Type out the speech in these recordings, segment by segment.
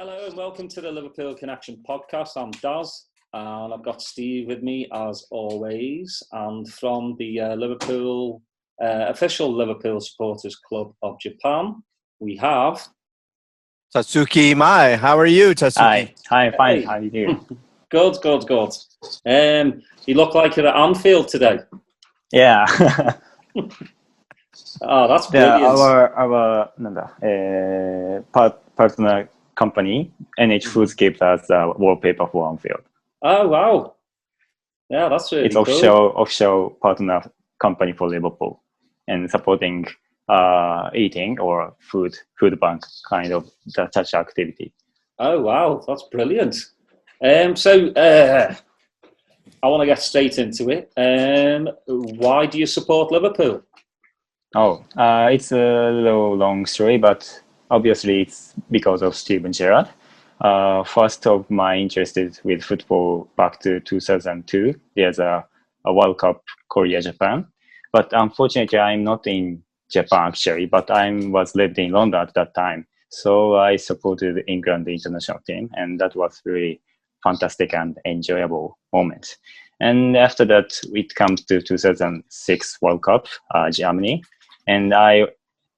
Hello and welcome to the Liverpool Connection podcast. I'm Daz and I've got Steve with me as always. And from the Liverpool official Liverpool Supporters Club of Japan, we have Tatsuki Imai. How are you, Tatsuki? Hi, I'm fine. Hey. How are you doing? Good. You look like you're at Anfield today. Yeah. Oh, that's brilliant. Our partner company, NH Foods, gave us a wallpaper for Anfield. Oh, wow. Yeah, that's really It's cool. offshore partner company for Liverpool and supporting eating or food bank kind of such activity. Oh, wow. That's brilliant. I want to get straight into it. Why do you support Liverpool? It's a little long story, but obviously it's because of Steven Gerrard. First of my interest is with football back to 2002. There's a World Cup Korea-Japan. But unfortunately, I'm not in Japan actually, but I was lived in London at that time. So I supported the England international team, and that was really fantastic and enjoyable moment. And after that, it comes to 2006 World Cup, Germany, and I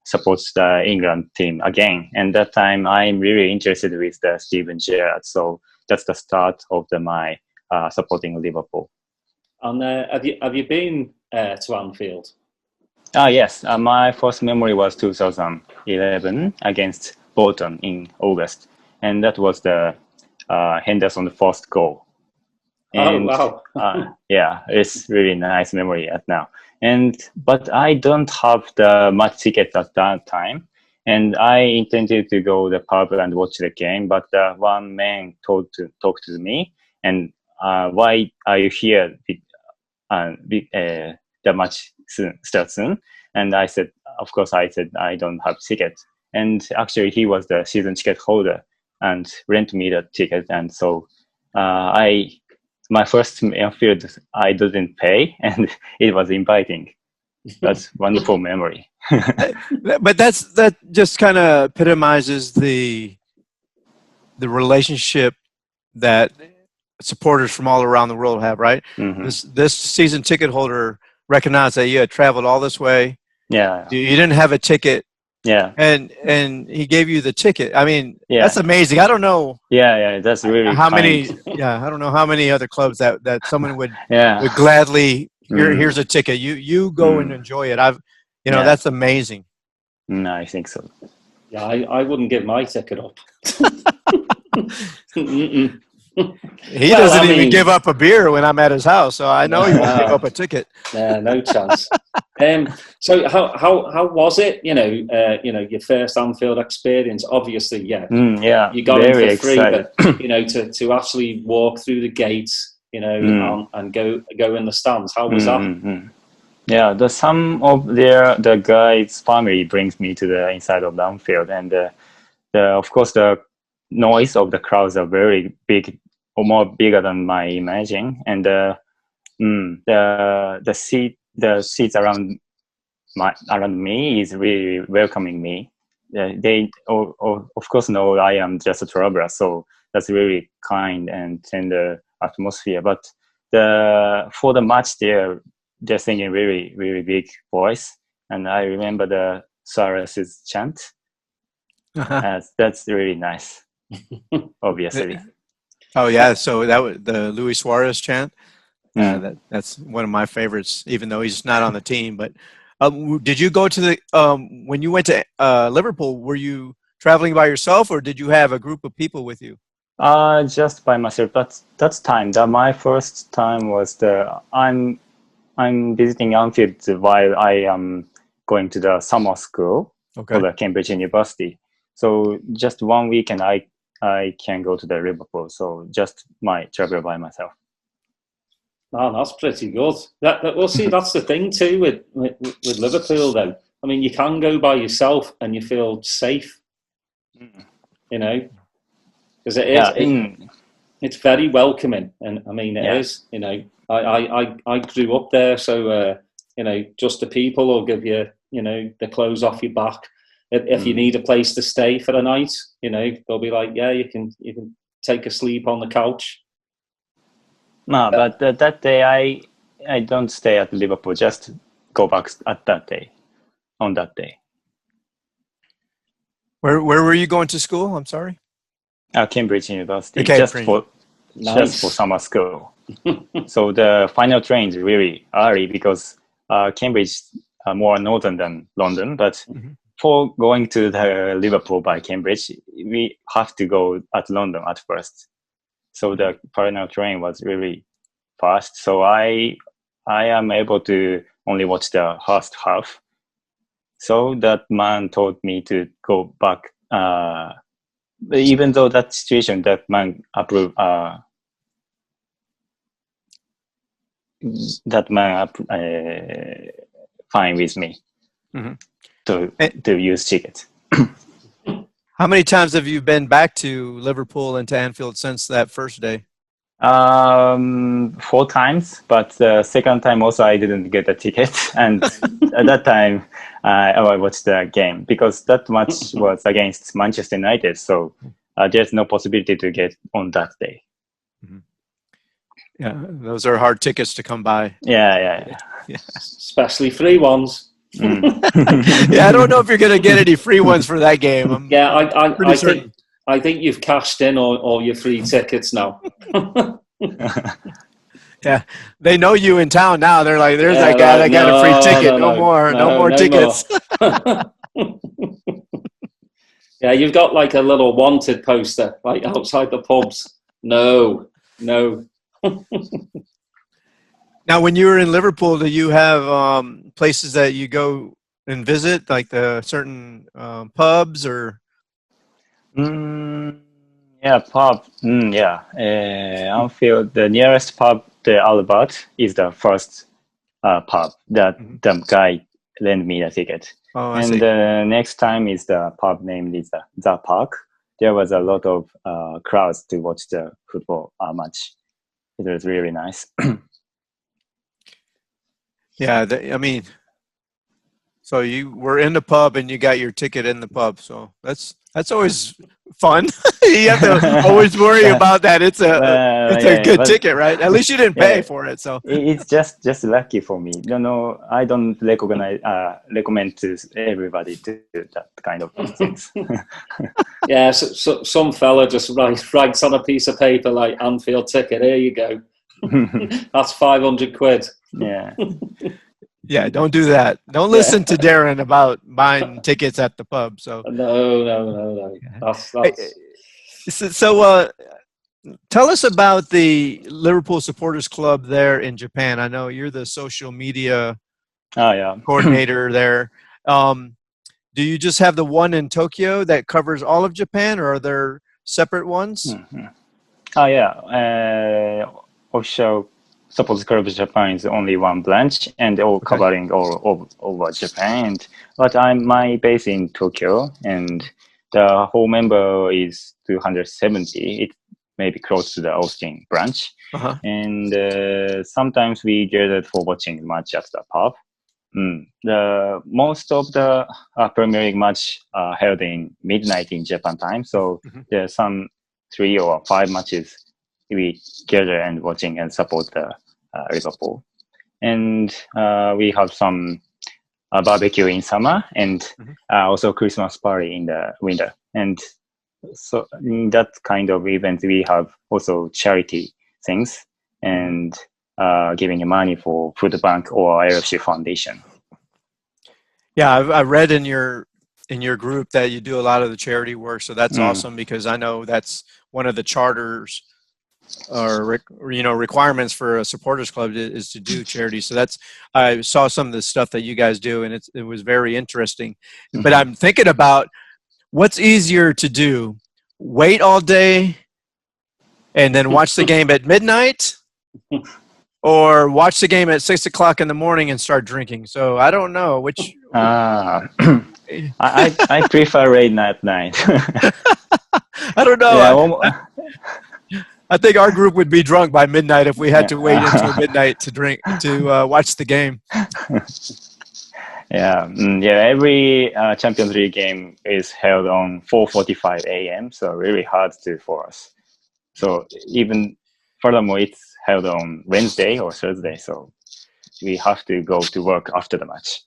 support the England team again. And that time, I'm really interested with the Steven Gerrard. So that's the start of my supporting Liverpool. And have you been to Anfield? Yes, my first memory was 2011 against Bolton in August, and that was the Henderson's first goal. And, oh, wow. Yeah, it's really nice memory at now. But I don't have the much tickets at that time, and I intended to go to the pub and watch the game. But one man talked to me, and why are you here? The match starts soon, and I said, of course, I don't have ticket, and actually he was the season ticket holder and rent me the ticket, and so my first Anfield I didn't pay, and it was inviting. That's wonderful memory. But that just kind of epitomizes the relationship that supporters from all around the world have, right? Mm-hmm. This season ticket holder recognized that you had traveled all this way. Yeah. You didn't have a ticket. Yeah. And he gave you the ticket. I mean, yeah. That's amazing. I don't know. Yeah, that's really how kind. many. Yeah, I don't know how many other clubs that someone would would gladly. Here's a ticket. You go and enjoy it. That's amazing. I think so. Yeah, I wouldn't give my ticket up. He doesn't even give up a beer when I'm at his house, so I know he won't give up a ticket. No chance. So how was it? Your first Anfield experience. Obviously, you got in for free, excited. But to actually walk through the gates, and go in the stands. How was that? Yeah, some of the guys' family brings me to the inside of the Anfield, and of course the noise of the crowds are very big, or more bigger than my imagining, and the seats around me is really welcoming me. They of course know I am just a traveler, so that's really kind and tender atmosphere. But for the match, they're singing really really big voice, and I remember the Suarez's chant. That's really nice. Obviously. Oh yeah, so that was the Luis Suarez chant. That's one of my favorites, even though he's not on the team. But did you go to the when you went to Liverpool? Were you traveling by yourself, or did you have a group of people with you? Just by myself. That's time. My first time was I'm visiting Anfield while I am going to the summer school for the Cambridge University. So just 1 weekend I can go to the Liverpool. So just my travel by myself. Oh, that's pretty good. We'll see. That's the thing too with Liverpool, though. I mean, you can go by yourself and you feel safe. Because it's very welcoming, and I mean it is. I grew up there, so just the people will give you the clothes off your back. if you need a place to stay for a night, they'll be like, yeah, you can take a sleep on the couch. No, but that day I don't stay at Liverpool. Just go back at that day. On that day. Where were you going to school? I'm sorry. Cambridge University. Okay, just for summer school. So the final train is really early because Cambridge is more northern than London. But for going to the Liverpool by Cambridge, we have to go at London at first. So the final train was really fast. So I am able to only watch the first half. So that man told me to go back. Even though that situation, that man approved. That man fine with me to use ticket. How many times have you been back to Liverpool and to Anfield since that first day? 4 times, but the second time also I didn't get a ticket, and at that time I watched the game because that match was against Manchester United, so there's no possibility to get on that day. Yeah, those are hard tickets to come by. Yeah. Especially free ones. Yeah, I don't know if you're going to get any free ones for that game. I think you've cashed in all your free tickets now. Yeah, they know you in town now. They're like, "There's that guy that got a free ticket. No more tickets." Yeah, you've got like a little wanted poster, like outside the pubs. No. Now, when you were in Liverpool, do you have places that you go and visit, like the certain pubs or? Yeah, pub. Anfield, the nearest pub, the Albert, is the first pub that the guy lent me the ticket. And the next time is the pub named is the Park. There was a lot of crowds to watch the football match. It was really nice. Yeah, so you were in the pub and you got your ticket in the pub. So that's always fun. You have to always worry about that. It's a good ticket, right? At least you didn't pay for it. So it's just lucky for me. I don't recommend to everybody to do that kind of things. Yeah, so some fella just writes on a piece of paper like Anfield ticket. Here you go. That's 500 quid. Yeah. Yeah, don't do that. Don't listen to Darren about buying tickets at the pub. So no. That's... So tell us about the Liverpool Supporters Club there in Japan. I know you're the social media coordinator there. Do you just have the one in Tokyo that covers all of Japan, or are there separate ones? Official Supporters Club Japan is only one branch and all covering all over Japan. But my base in Tokyo, and the whole member is 270. It may be close to the Austin branch. And sometimes we gathered for watching match at the pub. The most of the Premier League match are held in midnight in Japan time. So there are some 3 or 5 matches we gather and watching and support the Liverpool. And we have some barbecue in summer and also Christmas party in the winter. And so in that kind of event, we have also charity things and giving money for food bank or LFC Foundation. Yeah, I read in your group that you do a lot of the charity work. So that's awesome, because I know that's one of the charters or requirements for a supporters club is to do charity. So I saw some of the stuff that you guys do, and it was very interesting. But I'm thinking about what's easier to do: wait all day and then watch the game at midnight, or watch the game at 6 o'clock in the morning and start drinking. So I don't know which. I prefer late night. I don't know. I think our group would be drunk by midnight if we had to wait until midnight to watch the game. Every Champions League game is held on 4:45 a.m. So really hard for us. So even furthermore, it's held on Wednesday or Thursday. So we have to go to work after the match.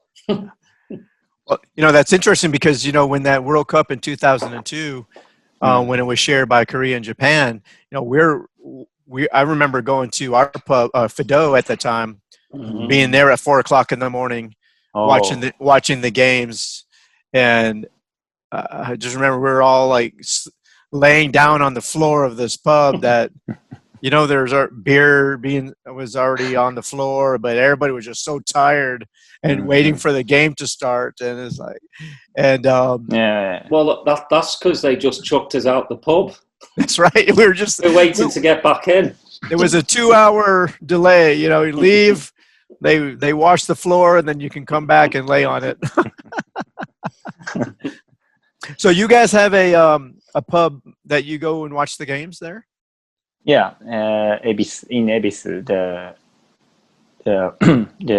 Well, that's interesting because, when that World Cup in 2002, when it was shared by Korea and Japan, I remember going to our pub, Fido at the time, being there at 4:00 in the morning, watching the games. And I just remember we were all like laying down on the floor of this pub that, there's our beer was already on the floor, but everybody was just so tired and waiting for the game to start. And it's like, well, that's because they just chucked us out the pub. That's right. We're waiting to get back in. There was a 2-hour delay. You leave, they wash the floor, and then you can come back and lay on it. So you guys have a pub that you go and watch the games there? Yeah, in Ebisu, there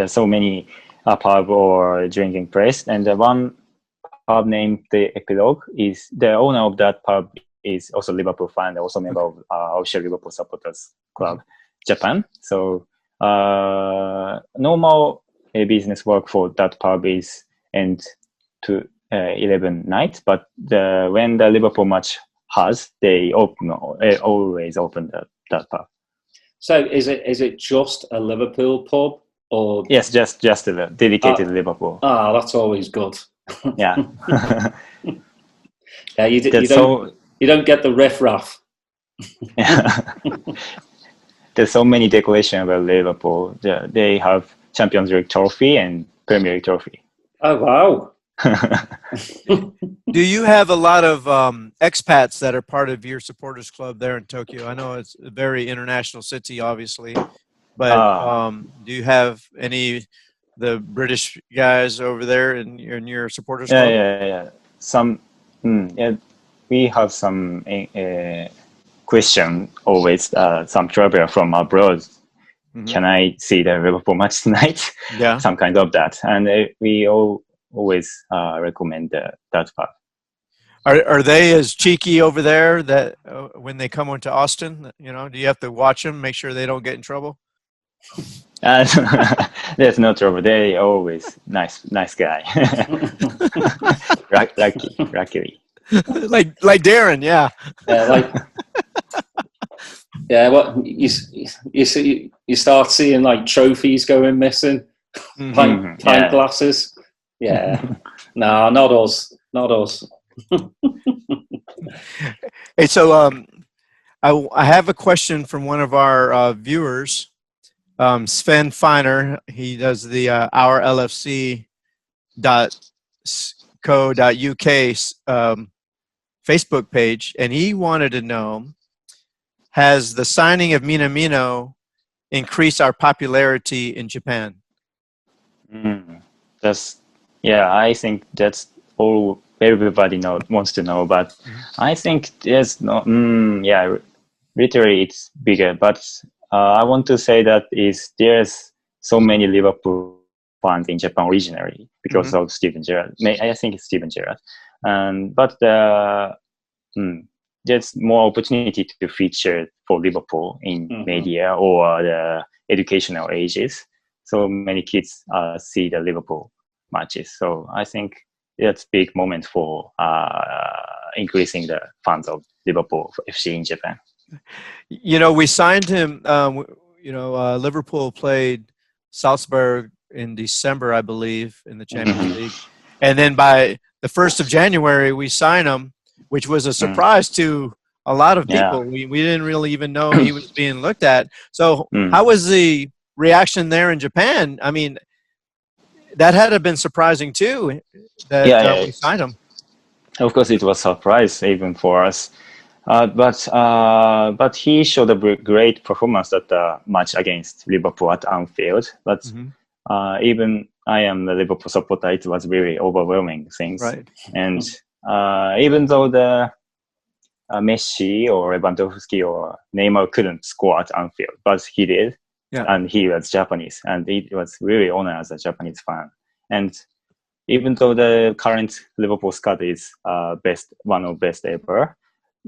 are so many pub or drinking place, and the one pub named the Epilogue is the owner of that pub is also Liverpool fan, also member of official Liverpool supporters club Japan. So normal business work for that pub is end to 11 night, but when the Liverpool match they always open that pub. So is it just a Liverpool pub, or yes, just a dedicated Liverpool? That's always good. Yeah. Yeah, you don't get the riff-raff. There's so many decorations about Liverpool. They have Champions League trophy and Premier League trophy. Oh wow. Do you have a lot of expats that are part of your supporters club there in Tokyo? I know it's a very international city, obviously, but do you have the British guys over there in your supporters club? Yeah. Some, we have some question always. Some traveler from abroad. Can I see the Liverpool match tonight? Yeah, some kind of that, and we always recommend that pub. Are they as cheeky over there that when they come into Austin, do you have to watch them, make sure they don't get in trouble? There's no trouble. They always nice guy. Luckily. like Darren, yeah. Yeah, what you see, you start seeing like trophies going missing, pint glasses. Yeah, no, not us. Hey, so I have a question from one of our viewers, Sven Feiner. He does the ourlfc.co.uk Facebook page, and he wanted to know: has the signing of Minamino increased our popularity in Japan? I think that's all everybody wants to know, but I think there's no, literally it's bigger, but I want to say that there's so many Liverpool fans in Japan originally because of Steven Gerrard. I think it's Steven Gerrard, but there's more opportunity to feature for Liverpool in media or the educational ages. So many kids see the Liverpool matches. So I think that's a big moment for increasing the fans of Liverpool FC in Japan. We signed him. Liverpool played Salzburg in December, I believe, in the Champions League. And then by the 1st of January, we signed him, which was a surprise to a lot of people. We didn't really even know he was being looked at. So how was the reaction there in Japan? I mean, that had to have been surprising too, that we signed him. Of course, it was a surprise even for us. But he showed a great performance at the match against Liverpool at Anfield. But even I am the Liverpool supporter, it was really overwhelming things. Right. And even though the Messi or Lewandowski or Neymar couldn't score at Anfield, but he did. Yeah. And he was Japanese, and it was really honor as a Japanese fan. And even though the current Liverpool squad is one of best ever,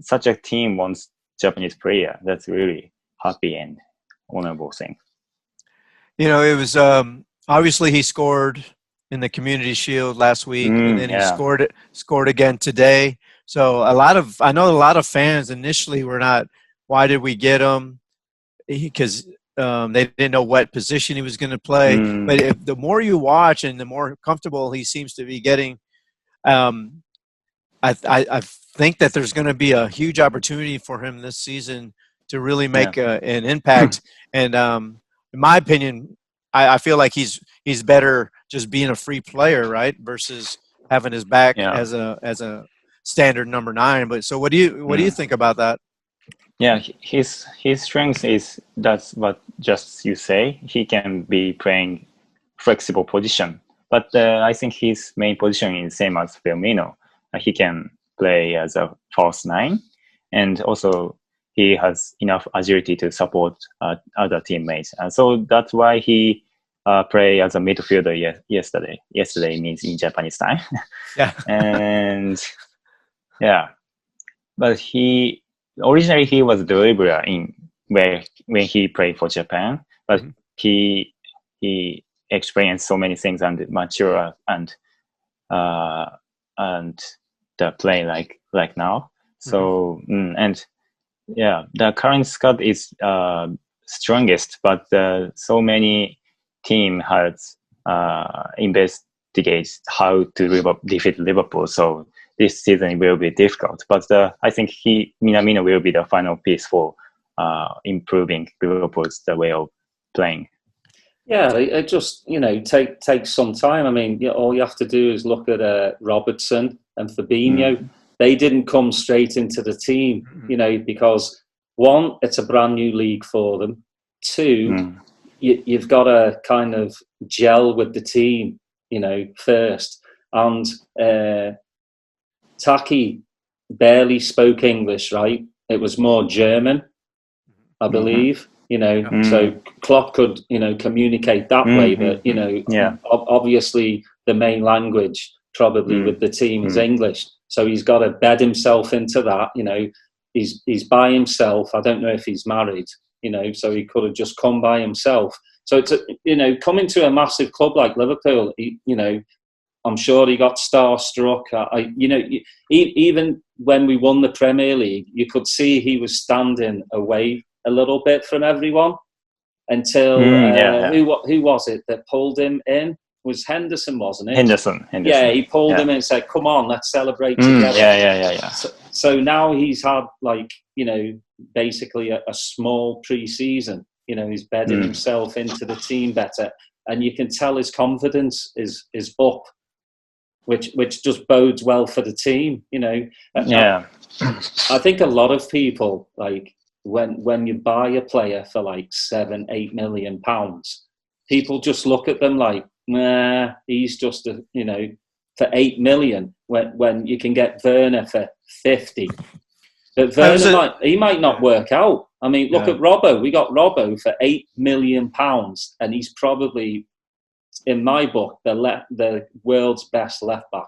such a team wants Japanese player. That's really happy and honorable thing. It was obviously he scored in the Community Shield last week, and then he scored again today. So I know a lot of fans initially were not. Why did we get him? Because they didn't know what position he was going to play. But the more you watch and the more comfortable he seems to be getting, I think that there's going to be a huge opportunity for him this season to really make an impact. And in my opinion, I feel like he's better just being a free player, right, versus having his back as a standard number 9. But so what do you think about that? Yeah, his strength is that's what just you say. He can be playing flexible position, but I think his main position is same as Firmino. He can play as a false 9, and also he has enough agility to support other teammates. And so that's why he play as a midfielder yesterday. Yesterday means in Japanese time. Yeah. And but originally he was a dribbler when he played for Japan, but he experienced so many things and mature and the play like now. So the current squad is strongest, but so many team has investigates how to defeat Liverpool. So this season will be difficult, but I think Minamino will be the final piece for improving Liverpool's the way of playing. Yeah, it just takes some time. I mean, all you have to do is look at Robertson and Fabinho. They didn't come straight into the team, because 1, it's a brand new league for them. 2, you've got to kind of gel with the team, first. And Taki barely spoke English, right? It was more German, I believe. So Klopp could, communicate that way, but obviously the main language probably with the team is English. So he's got to bed himself into that. He's by himself. I don't know if he's married. So he could have just come by himself. So it's coming to a massive club like Liverpool. I'm sure he got starstruck. Even when we won the Premier League, you could see he was standing away a little bit from everyone until who was it that pulled him in? It was Henderson, wasn't it? Henderson. Yeah, he pulled him in and said, "Come on, let's celebrate together." Yeah. So now he's had basically a small pre-season. He's bedding himself into the team better, and you can tell his confidence is up, which just bodes well for the team. I think a lot of people when you buy a player for £7-8 million, people just look at them like, nah, he's just for 8 million when you can get Werner for 50. But Werner might not work out. I mean, look at Robbo. We got Robbo for £8 million, and he's probably, in my book, the world's best left back.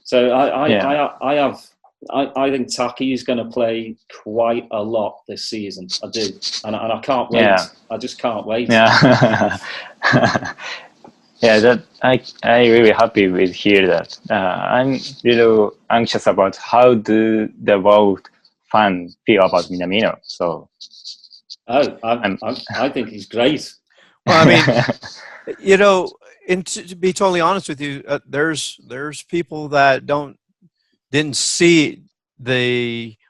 So I think Taki is going to play quite a lot this season. I do, and I can't wait. Yeah. I just can't wait. Yeah. That I really happy with hear that. I'm little anxious about how do the world fan feel about Minamino. So, I think he's great. Well, I mean, and to be totally honest with you, there's people that didn't see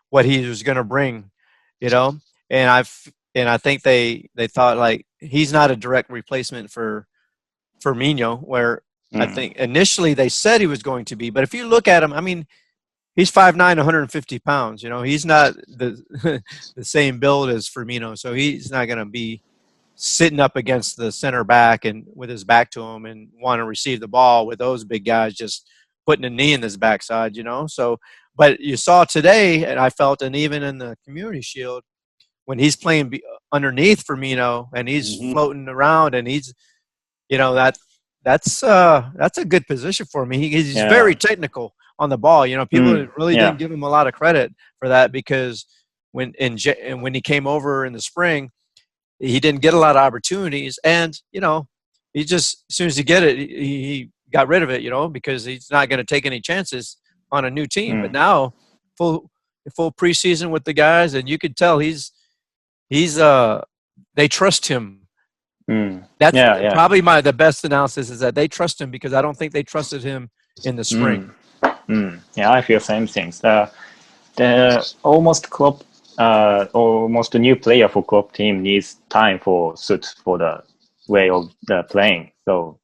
what he was going to bring, and I think they thought he's not a direct replacement for Firmino, where I think initially they said he was going to be. But if you look at him, I mean, he's 5'9", 150 pounds. He's not the same build as Firmino, so he's not going to be sitting up against the center back and with his back to him and want to receive the ball with those big guys just putting a knee in his backside, So, but you saw today, and I felt, and even in the Community Shield, when he's playing underneath Firmino and he's floating around and he's, that's a good position for him. He's very technical on the ball. You know, people really didn't give him a lot of credit for that because when he came over in the spring, he didn't get a lot of opportunities, and you know, he just as soon as he get it, he got rid of it. You know, because he's not going to take any chances on a new team. But now, full preseason with the guys, and you could tell he's they trust him. That's probably the best analysis is that they trust him because I don't think they trusted him in the spring. Yeah, I feel same things. The almost a new player for Klopp team needs time for suit for the way of the playing. So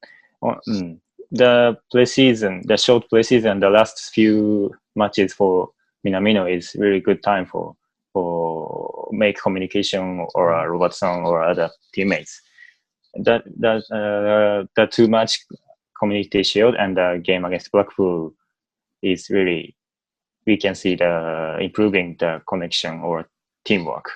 the preseason, the short preseason, the last few matches for Minamino is really good time for make communication or Robertson or other teammates. That too much community shield and the game against Blackpool is really, we can see the improving the connection or teamwork.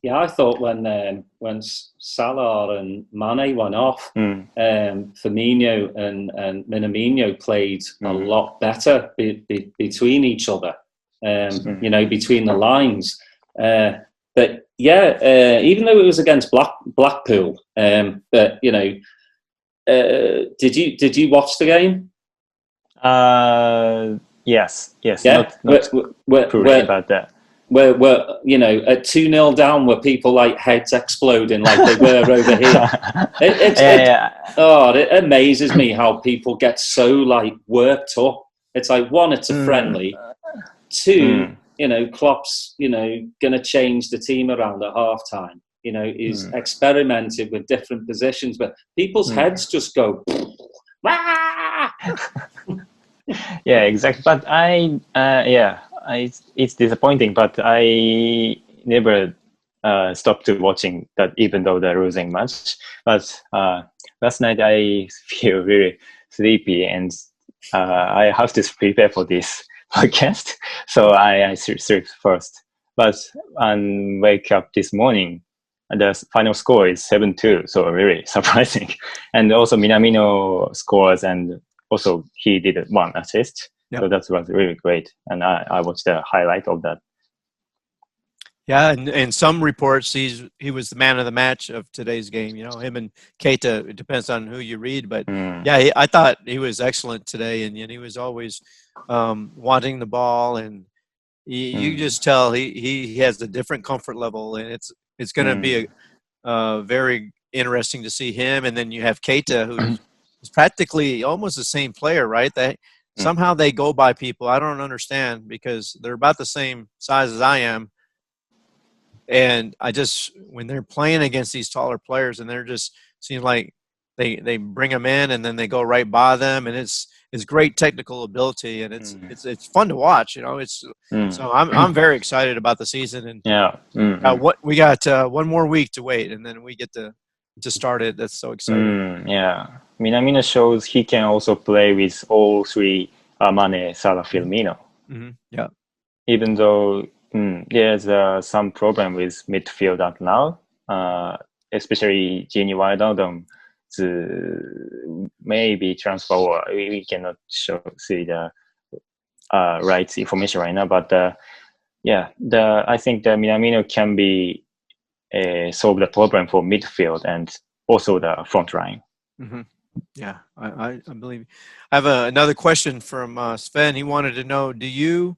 Yeah, I thought when Salah and Mane went off, Firmino and Minamino played a lot better between each other. You know, between the lines. But yeah, even though it was against Blackpool, but you know, did you watch the game? Yes. Yeah, not about that. Where you know, at 2-0 down, were people like heads exploding like they were over here? It amazes me how people get so like worked up. It's like, one, it's a friendly. Two, you know, Klopp's, you know, going to change the team around at halftime. You know, he's experimented with different positions, but people's heads just go. Yeah, exactly. But it's disappointing. But I never stopped to watching that, even though they're losing much. But last night I feel really sleepy, and I have to prepare for this podcast, so I sleep first. But wake up this morning, the final score is 7-2, so really surprising. And also Minamino scores, and also he did one assist, so that was really great. And I watched the highlight of that. Yeah, and in some reports, he was the man of the match of today's game. You know, him and Keita. It depends on who you read, but I thought he was excellent today, and he was always wanting the ball, and you just tell he has a different comfort level, and it's going to be a very interesting to see him. And then you have Keita, who's practically almost the same player, right? Somehow they go by people. I don't understand because they're about the same size as I am. And when they're playing against these taller players, and they're just seems like they bring them in and then they go right by them, and it's great technical ability, and it's fun to watch. You know, so I'm very excited about the season, and we got one more week to wait, and then we get to start it. That's so exciting. Minamino shows he can also play with all three: Mane, Salah, Firmino. Yeah, even though. There's some problem with midfield up now, especially Gini Wijnaldum maybe transfer, or we cannot see the right information right now. But I think the Minamino can be solve the problem for midfield and also the front line. Yeah, I believe. I have another question from Sven. He wanted to know: Do you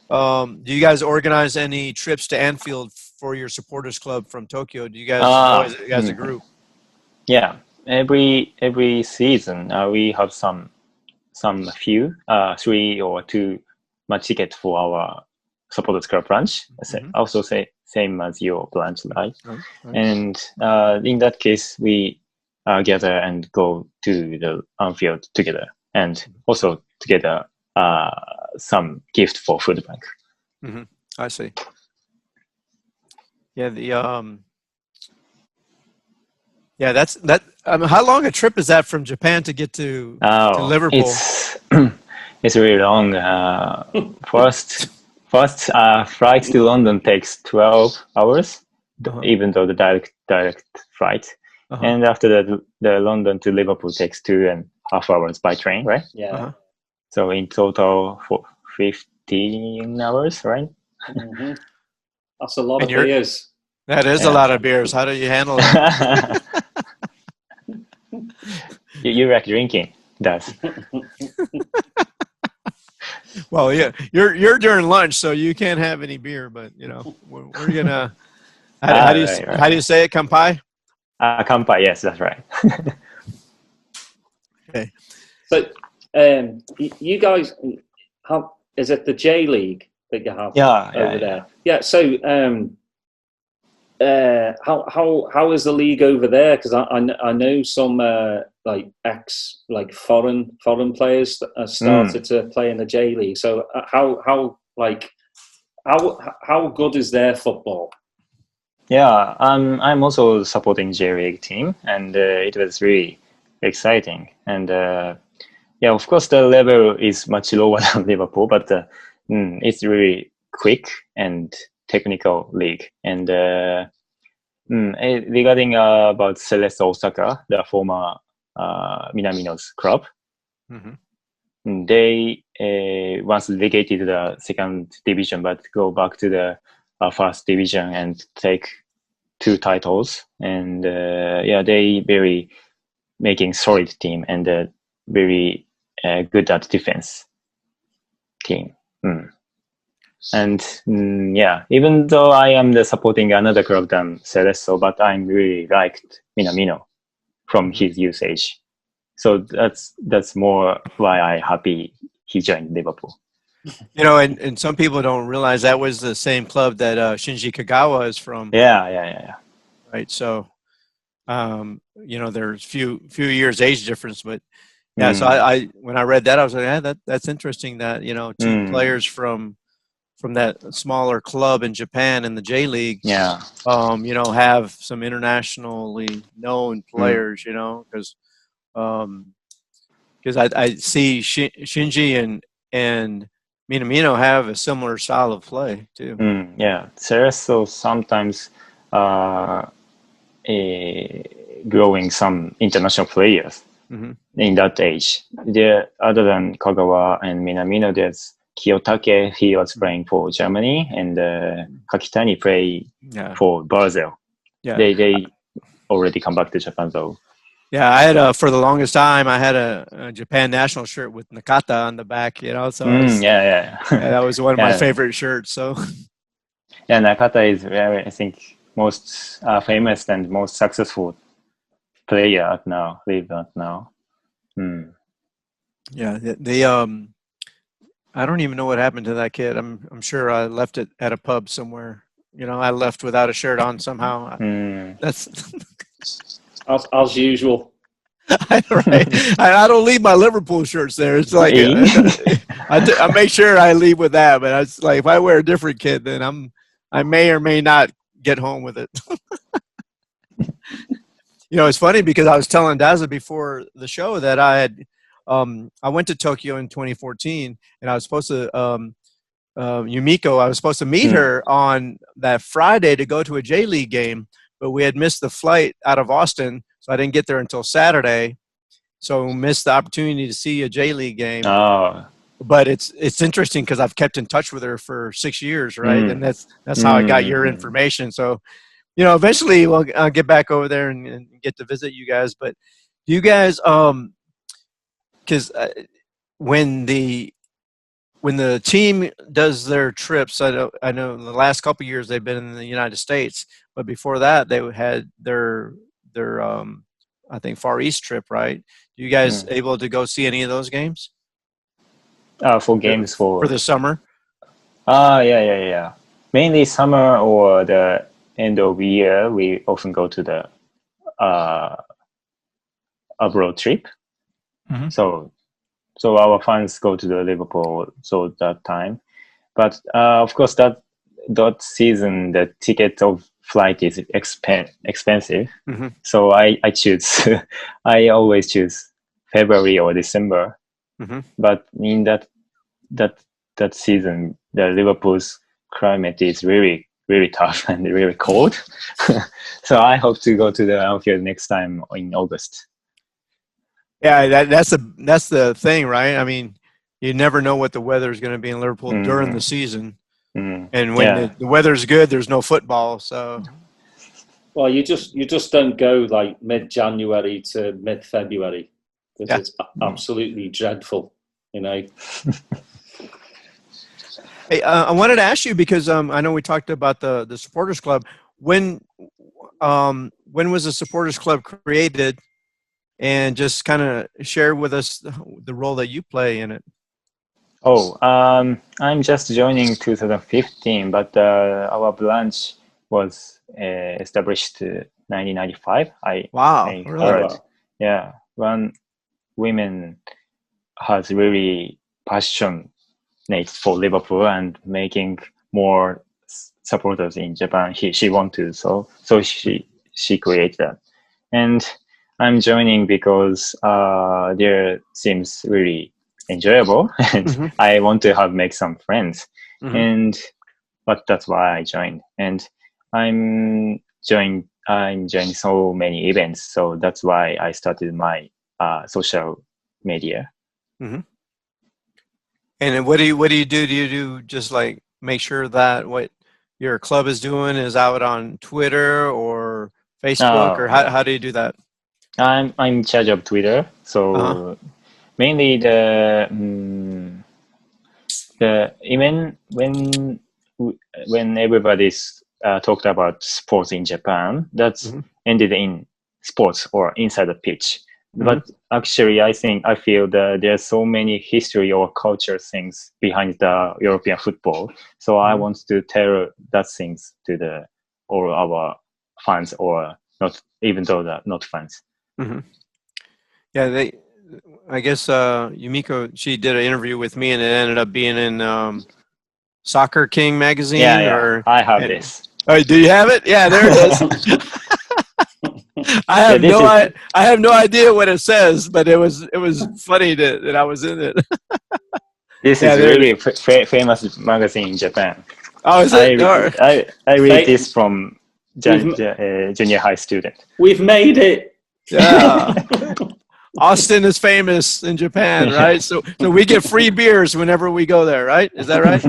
guys organize any trips to Anfield for your supporters club from Tokyo? Do you guys go as a group? Yeah, every season we have some few 3 or 2 match tickets for our supporters club branch. Also same as your branch, right? And in that case, we gather and go to the Anfield together, and also together. Some gift for food bank. I see. Yeah, that's that. How long a trip is that from Japan to get to Liverpool? It's really long. First flight to London takes 12 hours, even though the direct flight, And after that, the London to Liverpool takes 2.5 hours by train, right? Yeah. So in total, for 15 hours, right? Mm-hmm. That's a lot of beers. That is a lot of beers. How do you handle that? You like drinking, Daz. Well, yeah, you're during lunch, so you can't have any beer. But we're gonna. How do you say it? Kampai. Kampai. Yes, that's right. Okay. So, you guys, is it the J League that you have over there? Yeah. So, how is the league over there? Because I know some like foreign players that started to play in the J League. So how good is their football? Yeah, I'm also supporting J League team, and it was really exciting. And yeah, of course the level is much lower than Liverpool, but it's really quick and technical league. And regarding about Celeste Osaka, the former Minamino's club, they once vacated the second division, but go back to the first division and take 2 titles. And they very making solid team and very good at defense team. And even though I am supporting another club than Cerezo, but I'm really liked Minamino from his usage. So that's more why I'm happy he joined Liverpool. And some people don't realize that was the same club that Shinji Kagawa is from. Yeah. Right. So, there's few years age difference, but yeah. So I when I read that, I was like, yeah, that's interesting that 2 players from that smaller club in Japan in the J League, have some internationally known players, because I see Shinji and Minamino have a similar style of play too. Yeah, Cerezo sometimes growing some international players in that age. There, other than Kagawa and Minamino, there's Kiyotake. He was playing for Germany, and Kakitani play for Brazil. Yeah, they already come back to Japan though. Yeah, I had for the longest time I had a Japan national shirt with Nakata on the back, so that was one of my favorite shirts. So yeah, Nakata is very, I think, most famous and most successful player at now. Yeah, they I don't even know what happened to that kid. I'm sure I left it at a pub somewhere. I left without a shirt on somehow. That's as usual. Right. I don't leave my Liverpool shirts there. It's like I make sure I leave with that. But it's like if I wear a different kit, then I may or may not get home with it. It's funny because I was telling Daza before the show that I went to Tokyo in 2014, and I was supposed to Yumiko. I was supposed to meet her on that Friday to go to a J League game, but we had missed the flight out of Austin, so I didn't get there until Saturday. So missed the opportunity to see a J League game. Oh. But it's interesting because I've kept in touch with her for 6 years, right? And that's how I got your information. So, eventually I'll get back over there and get to visit you guys. But do you guys, because when the team does their trips, I know in the last couple of years they've been in the United States, but before that they had their I think Far East trip, right? You guys able to go see any of those games? For games for the summer? Yeah. Mainly summer or the end of year, we often go to the abroad trip. So our fans go to the Liverpool that time. But of course that season the ticket of flight is expensive. So I choose I always choose February or December. But in that season the Liverpool's climate is really really tough and really cold. So I hope to go to the outfield next time in August. Yeah, that's the thing, right? I mean, you never know what the weather is going to be in Liverpool during the season, and when the weather's good, there's no football. So, well, you just don't go like mid-January to mid-February because it's absolutely dreadful, you know. Hey, I wanted to ask you because I know we talked about the supporters club. When was the supporters club created? And just kind of share with us the role that you play in it. I'm just joining 2015, but our branch was established 1995. I heard, yeah, when women has really passionate for Liverpool and making more supporters in Japan. She wanted so she created that, and I'm joining because there seems really enjoyable, and I want to make some friends, but that's why I joined, and I'm joining so many events, so that's why I started my social media. And what do you do? Do you do just like make sure that what your club is doing is out on Twitter or Facebook, or how do you do that? I'm in charge of Twitter, so mainly the even when everybody's talked about sports in Japan, that's ended in sports or inside the pitch. But actually, I feel that there's so many history or culture things behind the European football. So I want to tell that things to all our fans, or not, even though they're not fans. Yeah, I guess Yumiko, she did an interview with me, and it ended up being in Soccer King magazine. Yeah, I have this. Oh, do you have it? Yeah, there it is. I have no idea what it says, but it was funny that I was in it. This is really famous magazine in Japan. Oh, is it? I read this from junior high student. We've made it. Yeah. Austin is famous in Japan, right? So we get free beers whenever we go there, right? Is that right?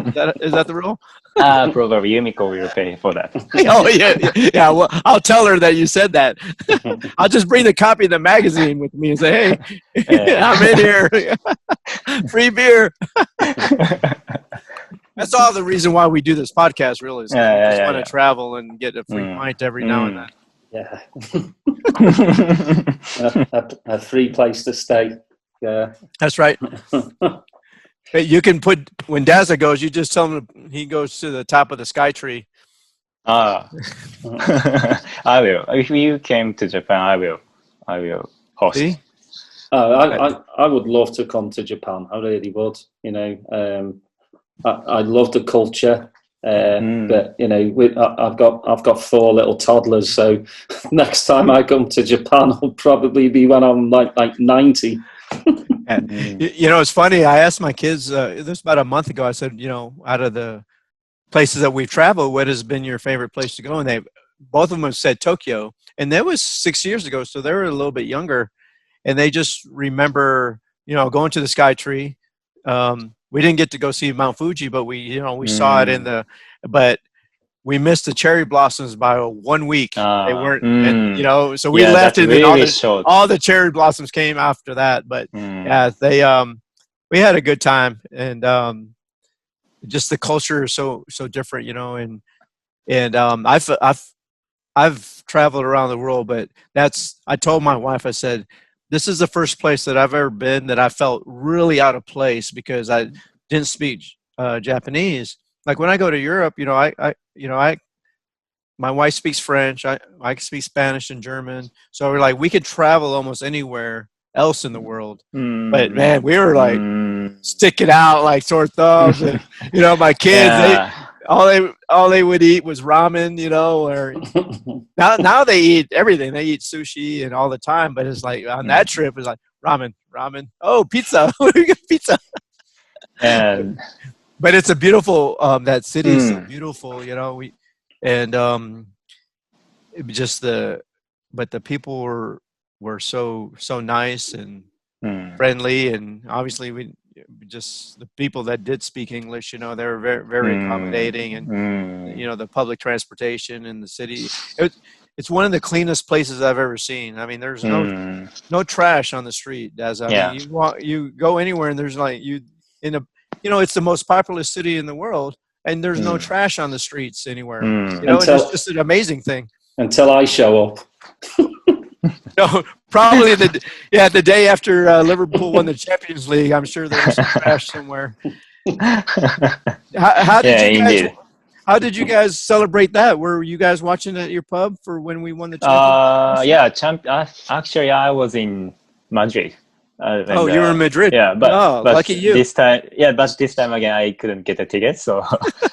Is that the rule? Probably Yumiko will pay for that. Oh yeah. Well, I'll tell her that you said that. I'll just bring the copy of the magazine with me and say, "Hey, I'm in here, free beer." That's all the reason why we do this podcast, really. Is we just want to travel and get a free pint every now and then. Yeah. a free place to stay. Yeah. That's right. You can put, when Daza goes, you just tell him he goes to the top of the sky tree. I will. If you came to Japan, I will host. See? I would love to come to Japan. I really would. You know, I love the culture. But you know, I've got 4 little toddlers, so next time I come to Japan, will probably be when I'm like 90. And, you know, it's funny. I asked my kids this was about a month ago. I said, you know, out of the places that we've traveled, what has been your favorite place to go? And both of them have said Tokyo, and that was 6 years ago, so they were a little bit younger, and they just remember, you know, going to the Sky Tree. We didn't get to go see Mount Fuji, but we saw it but we missed the cherry blossoms by 1 week. They weren't, and, you know, so we left it, really, and all the cherry blossoms came after that. But yeah, we had a good time, and just the culture is so different, you know, and I've traveled around the world, but I told my wife, I said, this is the first place that I've ever been that I felt really out of place because I didn't speak Japanese. Like when I go to Europe, you know, my wife speaks French. I speak Spanish and German. So we could travel almost anywhere else in the world. But man, we were like sticking out like sore thumbs. And, you know, my kids, all they would eat was ramen, you know, or now they eat everything. They eat sushi and all the time. But it's like on that trip, it's like ramen. Oh, pizza. We get pizza. And but it's a beautiful, that city is so beautiful, you know. and it was just but the people were so nice and friendly, and obviously we just the people that did speak English, they were very accommodating, and the public transportation in the city. It's one of the cleanest places I've ever seen. I mean, there's no trash on the street, Daz. I mean, you go anywhere and there's it's the most populous city in the world, and there's no trash on the streets anywhere. It's just an amazing thing. Until I show up. No, probably the day after Liverpool won the Champions League, I'm sure there was some trash somewhere. How did you guys celebrate that? Were you guys watching at your pub for when we won the Champions League? Actually, I was in Madrid. You were in Madrid. Yeah, but lucky you. This time again, I couldn't get a ticket, so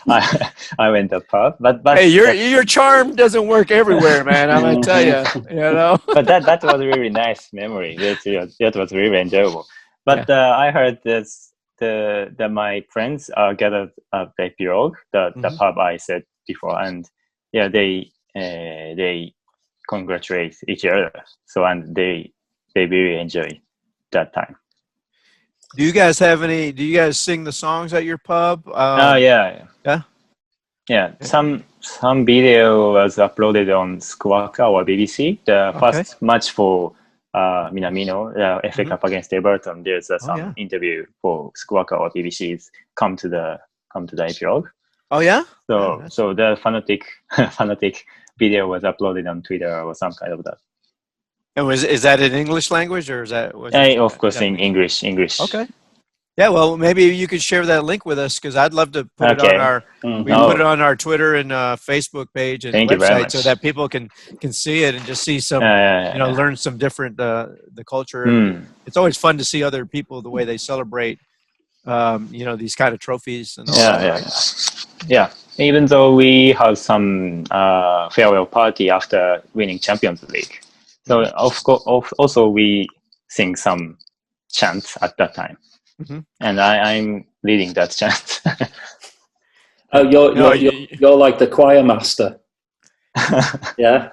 I went to pub. But hey, your charm doesn't work everywhere, man. I'm gonna tell you, But that was a really nice memory. That was really enjoyable. But I heard that my friends gathered at the Epilogue, the pub I said before, and they congratulate each other. So and they really enjoy that time. Do you guys sing the songs at your pub? Some video was uploaded on Squawka or BBC. The first match for Minamino, the FA Cup against Everton. There's some interview for Squawka or BBC's come to the Epilogue. Oh yeah. So the fanatic video was uploaded on Twitter or some kind of that. And is that in English language, or is that? Of course, in English. Okay. Yeah, well, maybe you could share that link with us, because I'd love to put it on our. We put it on our Twitter and Facebook page and website, so that people can see it and just see some, learn some different the culture. It's always fun to see other people, the way they celebrate, these kind of trophies and all that. Yeah. Even though we have some farewell party after winning Champions League. So of course, also we sing some chants at that time, and I'm leading that chant. You're like the choir master. Yeah.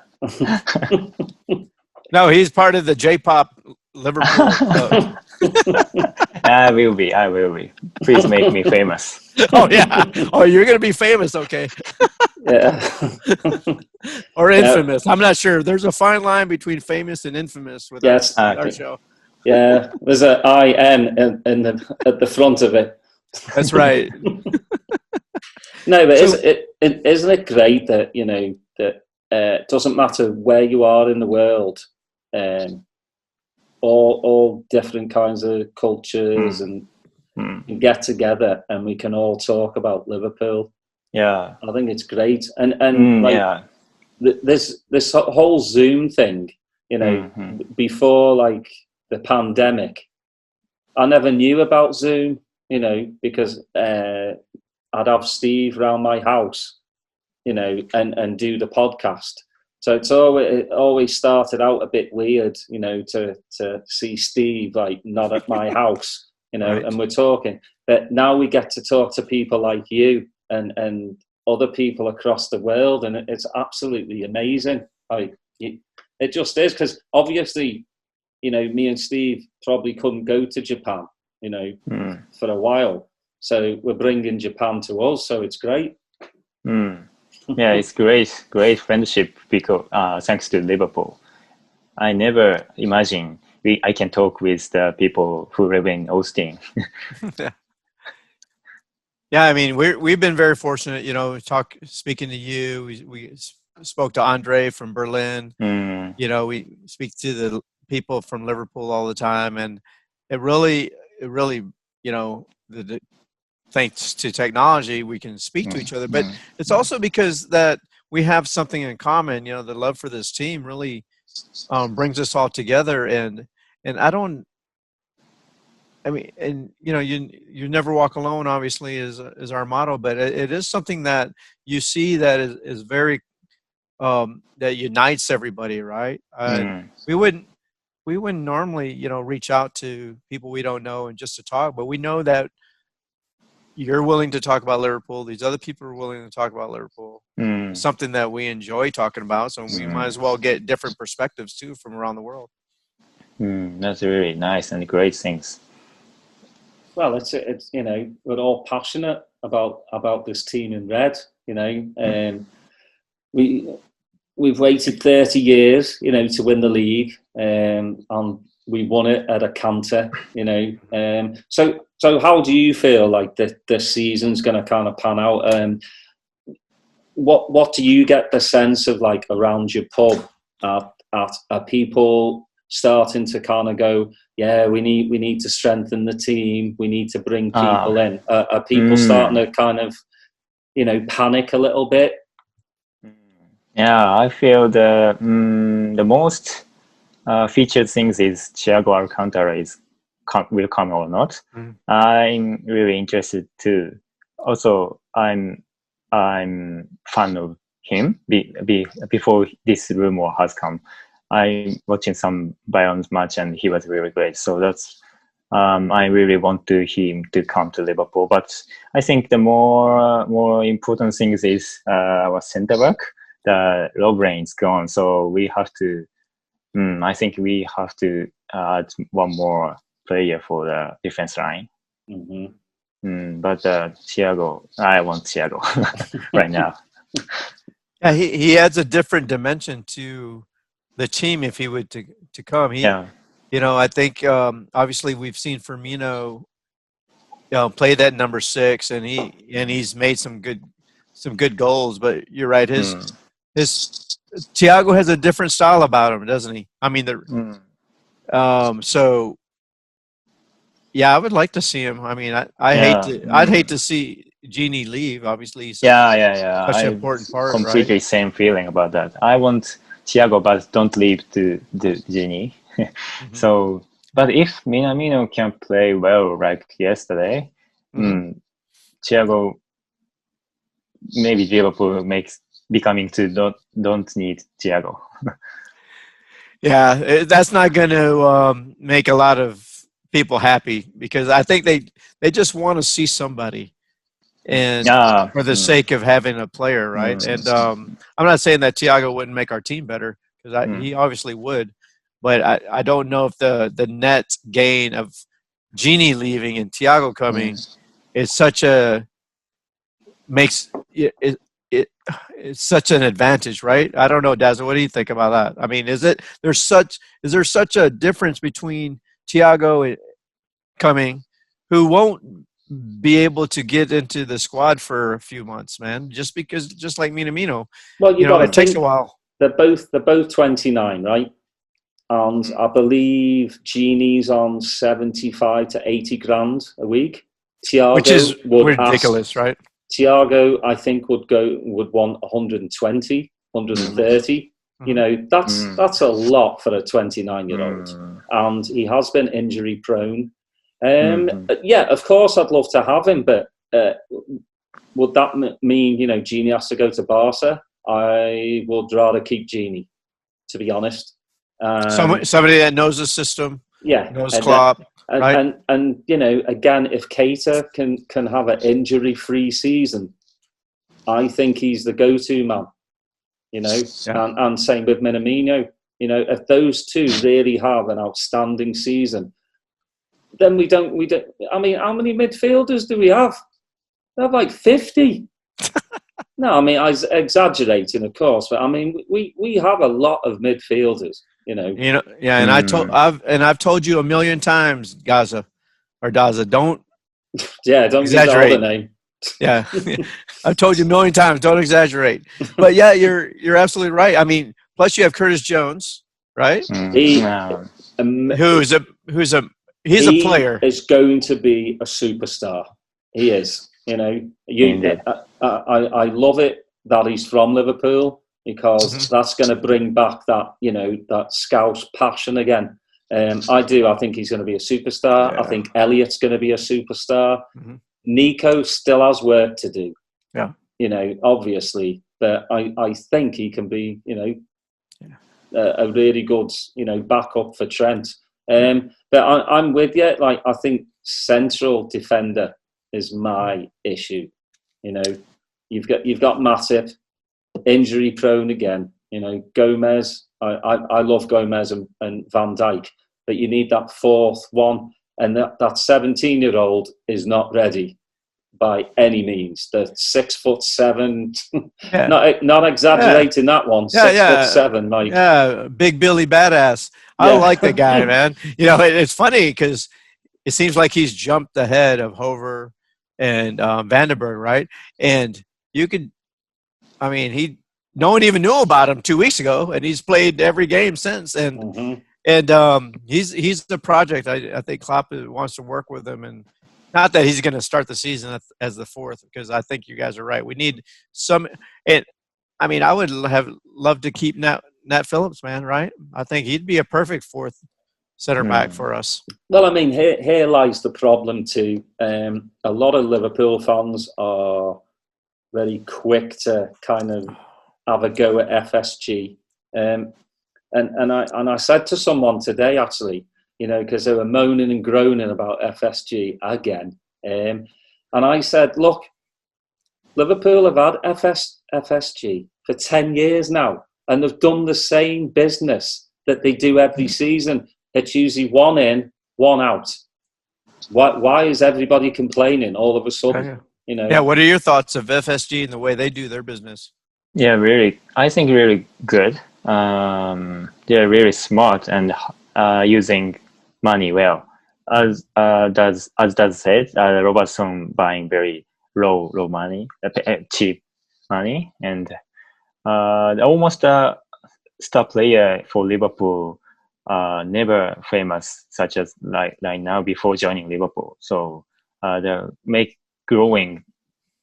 No, he's part of the J-pop Liverpool club. I will be. Please make me famous. Oh yeah. Oh, you're gonna be famous, okay? Yeah. Or infamous. I'm not sure. There's a fine line between famous and infamous with our show. Yeah, there's an IN at the front of it. That's right. No, but isn't it great that that it doesn't matter where you are in the world, all different kinds of cultures and get together, and we can all talk about Liverpool. Yeah, I think it's great, and this whole Zoom thing, before like the pandemic, I never knew about Zoom, because I'd have Steve around my house, and do the podcast. So it always started out a bit weird, to see Steve like not at my house, right. And we're talking. But now we get to talk to people like you and other people across the world, and it's absolutely amazing. Like it just is, because obviously, me and Steve probably couldn't go to Japan, for a while. So we're bringing Japan to us, so it's great. Yeah, it's great friendship because thanks to Liverpool. I never imagined I can talk with the people who live in Austin. Yeah, I mean, we've been very fortunate, speaking to you. We spoke to Andre from Berlin. We speak to the people from Liverpool all the time, and it really, thanks to technology, we can speak to each other. But it's also because that we have something in common. The love for this team really brings us all together, and you never walk alone, obviously, is our motto, but it is something that you see that is very that unites everybody, right? We wouldn't normally reach out to people we don't know and just to talk, but we know that you're willing to talk about Liverpool. These other people are willing to talk about Liverpool. Something that we enjoy talking about. So we might as well get different perspectives too from around the world. That's really nice and great things. Well, it's we're all passionate about this team in red. We've waited 30 years, to win the league, and we won it at a canter. So how do you feel like the season's going to kind of pan out? What do you get the sense of, like, around your pub? Are people starting to kind of go, yeah, we need to strengthen the team, we need to bring people in? Are people starting to kind of, panic a little bit? Yeah, I feel the most featured things is Thiago Alcantara will come or not. I'm really interested too. Also, I'm fan of him. Before this rumor has come, I'm watching some Bayern's match and he was really great. So that's I really want him to come to Liverpool. But I think the more important thing is our centre back. The Lovren's gone, so we have to. I think we have to add one more player for the defense line. But Thiago, I want Thiago right now. Yeah, he adds a different dimension to the team if he would to come. I think obviously we've seen Firmino, play that number 6, and he's made some good goals. But you're right, his Thiago has a different style about him, doesn't he? I mean, so yeah, I would like to see him. I mean, I'd hate to see Gini leave. Obviously, he's such an important part. Completely right? Same feeling about that. I want Thiago, but don't leave to the Gini. So, but if Minamino can play well like yesterday, Thiago, maybe Liverpool becoming to don't need Thiago. Yeah, that's not going to make a lot of people happy, because I think they just want to see somebody, and for the sake of having a player, right? And I'm not saying that Thiago wouldn't make our team better, because he obviously would, but I don't know if the net gain of Gini leaving and Thiago coming is such a makes it. It's such an advantage, right? I don't know, Daz. What do you think about that? I mean, is there such a difference between Thiago coming, who won't be able to get into the squad for a few months, man? Just like Minamino, well, it takes a while. They're both 29, right? And I believe Gini's on 75 to 80 grand a week. Thiago, which is ridiculous, right? Thiago, I think, would want 120, 130. That's a lot for a 29-year-old, and he has been injury prone. Yeah, of course, I'd love to have him, but would that mean Gini has to go to Barca? I would rather keep Gini, to be honest. Somebody that knows the system, knows Klopp. Right. And again, if Keita can have an injury-free season, I think he's the go-to man. And same with Minamino. If those two really have an outstanding season, then we don't. I mean, how many midfielders do we have? We have like 50. No, I mean, I was exaggerating, of course, but I mean, we have a lot of midfielders. And I've told you a million times, Daza, don't exaggerate. Use the name. Yeah, I've told you a million times, don't exaggerate. But yeah, you're absolutely right. I mean, plus you have Curtis Jones, right? He's a player. Is going to be a superstar. He is. I love it that he's from Liverpool, because that's going to bring back that that Scouse passion again. I think he's going to be a superstar. I think Elliot's going to be a superstar. Nico still has work to do. Obviously, but I think he can be a really good backup for Trent. But I'm with you. Like, I think central defender is my issue. You know, you've got Matip, injury prone again. You know, Gomez. I love Gomez and Van Dijk, but you need that fourth one, and that 17-year-old is not ready by any means. The 6'7", not exaggerating that one. 6'7", like Big Billy Badass. I like the guy, man. You know, it's funny because it seems like he's jumped ahead of Hover and Vandenberg, right? And you could, I mean, no one even knew about him 2 weeks ago, and he's played every game since. And he's the project. I think Klopp wants to work with him, and not that he's going to start the season as the fourth, because I think you guys are right. We need some. And I mean, I would have loved to keep Nat Phillips, man. Right? I think he'd be a perfect fourth center back for us. Well, I mean, here lies the problem too. A lot of Liverpool fans are very quick to kind of have a go at FSG, and I said to someone today, actually, you know, because they were moaning and groaning about FSG again, and I said, look, Liverpool have had FSG for 10 years now, and they've done the same business that they do every season. It's usually one in, one out. Why is everybody complaining all of a sudden? You know. Yeah. What are your thoughts of FSG and the way they do their business? Yeah, really. I think really good. They're really smart and using money well. As Daz said, Robertson buying very low money, cheap money, and almost a star player for Liverpool. Never famous, such as like now before joining Liverpool. So the make growing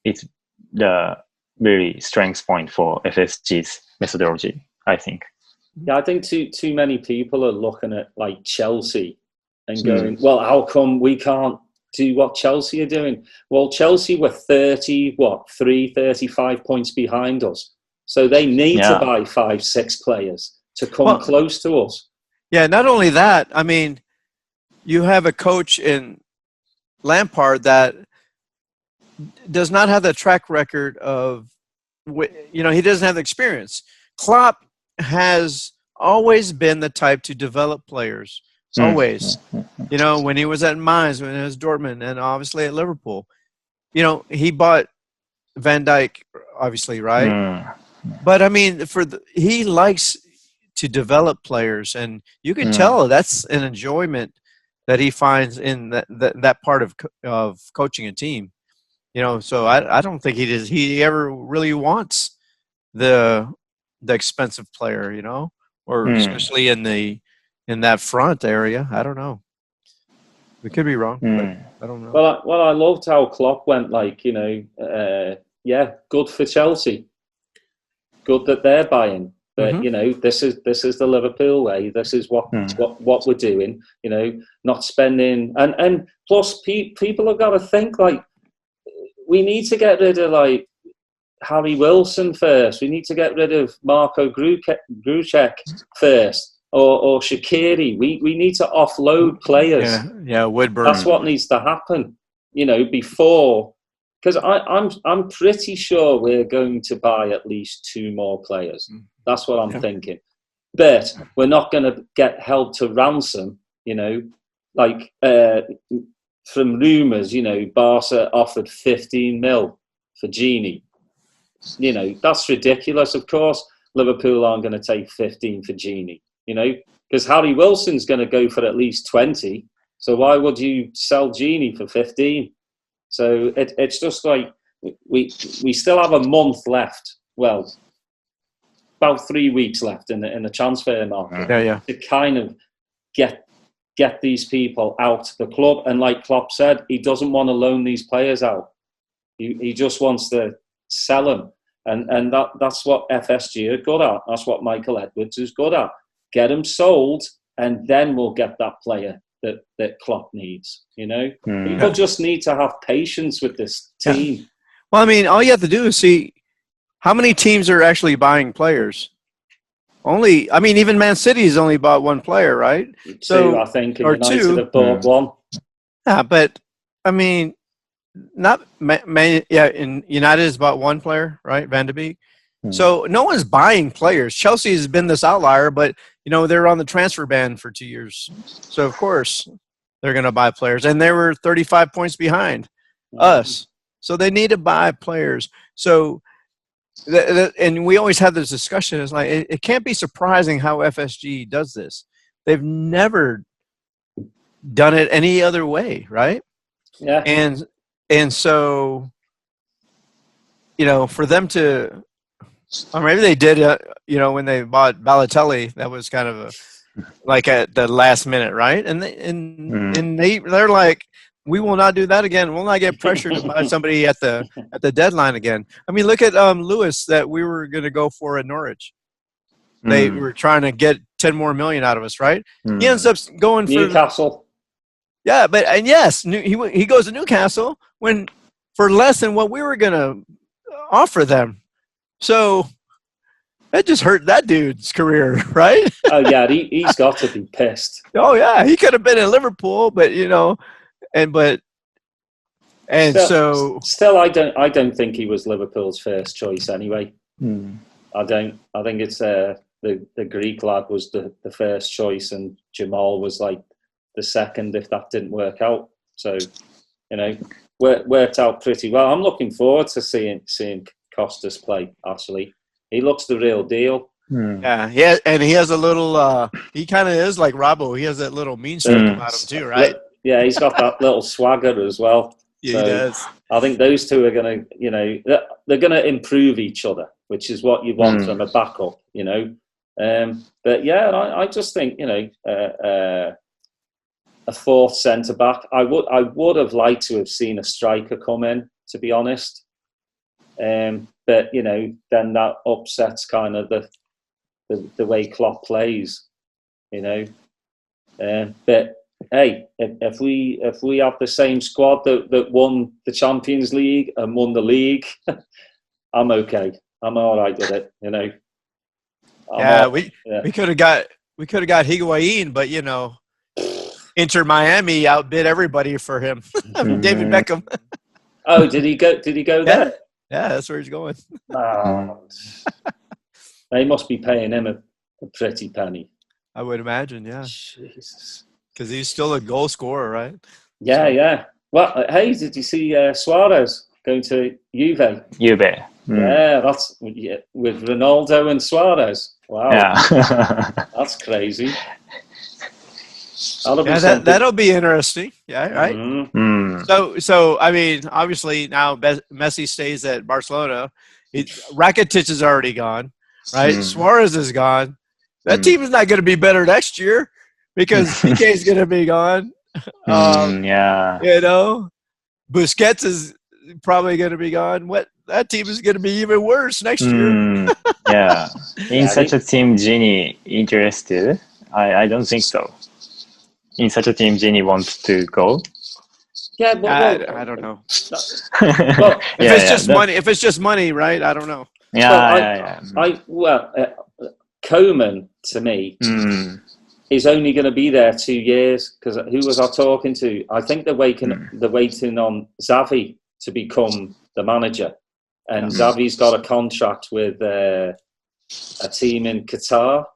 is the very strength point for FSG's methodology, I think. Yeah, I think too many people are looking at like Chelsea and going, well, how come we can't do what Chelsea are doing? Well, Chelsea were 35 points behind us. So they need to buy 5-6 players to come close to us. Yeah, not only that, I mean, you have a coach in Lampard that does not have the track record of, you know, he doesn't have the experience. Klopp has always been the type to develop players, always. You know, when he was at Mainz, when he was Dortmund, and obviously at Liverpool. You know, he bought Van Dijk, obviously, right? But, I mean, he likes to develop players, and you can tell that's an enjoyment that he finds in that part of coaching a team. You know, so I don't think he ever really wants the expensive player, you know, or especially in that front area. I don't know. We could be wrong, but I don't know. Well, I loved how Klopp went, like, you know, good for Chelsea. Good that they're buying. But you know, this is the Liverpool way. This is what we're doing. You know, not spending, and plus people have got to think, like, we need to get rid of like Harry Wilson first. We need to get rid of Marco Gruchek first, or Shaqiri. We need to offload players. Yeah, Woodburn. That's what needs to happen. You know, before, because I'm pretty sure we're going to buy at least 2 more players. That's what I'm thinking. But we're not going to get held to ransom, you know, like from rumours, you know, Barca offered 15 mil for Gini. You know, that's ridiculous. Of course, Liverpool aren't going to take 15 for Gini, you know, because Harry Wilson's going to go for at least 20. So why would you sell Gini for 15? So it's just like we still have a month left. Well, about 3 weeks left in the transfer market to kind of get these people out the club. And like Klopp said, he doesn't want to loan these players out. He just wants to sell them. And that's what FSG are good at. That's what Michael Edwards is good at. Get them sold, and then we'll get that player that Klopp needs. You know, people just need to have patience with this team. Well, I mean, all you have to do is see how many teams are actually buying players. Even Man City's only bought 1 player, right? 2, I think, and United have bought 1. Yeah, but I mean, in United is about one player, right? Van de Beek. So no one's buying players. Chelsea has been this outlier, but they're on the transfer ban for 2 years. So of course they're going to buy players, and they were 35 points behind us. So they need to buy players. So and we always have this discussion. It's like it can't be surprising how FSG does this. They've never done it any other way, right? Yeah. And so for them to, or maybe they did, when they bought Balotelli, that was kind of like at the last minute, right? And they're like, we will not do that again. We'll not get pressured to buy somebody at the deadline again. I mean, look at Lewis that we were going to go for at Norwich. They were trying to get 10 more million out of us, right? He ends up going for Newcastle. Yeah, and yes, he goes to Newcastle for less than what we were going to offer them. So that just hurt that dude's career, right? Oh yeah, he's got to be pissed. Oh yeah, he could have been in Liverpool, but still, I don't think he was Liverpool's first choice anyway. I don't. I think it's the Greek lad was the first choice, and Jamal was like the second if that didn't work out. So worked out pretty well. I'm looking forward to seeing Costas play. Actually, he looks the real deal. Yeah, and he has a little. He kind of is like Robbo. He has that little mean streak about him too, right? Yeah, he's got that little swagger as well. Yeah, so he does. I think those two are going to, they're going to improve each other, which is what you want from a backup, But yeah, I just think, a fourth centre back. I would have liked to have seen a striker come in, to be honest. But then that upsets kind of the way Klopp plays, But hey, if we have the same squad that won the Champions League and won the league, I'm okay. I'm all right with it, We could have got Higuain, but Inter Miami outbid everybody for him. David Beckham. Oh, did he go there? Yeah, that's where he's going. They must be paying him a pretty penny. I would imagine, yeah. Jesus. Because he's still a goal scorer, right? Yeah, yeah. Well, hey, did you see Suarez going to Juve? Juve. Yeah, that's with Ronaldo and Suarez. Wow. Yeah. That's crazy. That'll be interesting. Yeah, right? So I mean, obviously now Messi stays at Barcelona. Rakitic is already gone, right? Suarez is gone. That team is not going to be better next year because PK is going to be gone. Busquets is probably going to be gone. That team is going to be even worse next year. Yeah. In such a team, Gini interested? I don't think so. In such a team, Gini wants to go? Yeah, but I don't know. If it's just money, right? I don't know. Koeman, to me, is only going to be there 2 years because who was I talking to? I think they're waiting on Xavi to become the manager, and Xavi's got a contract with a team in Qatar.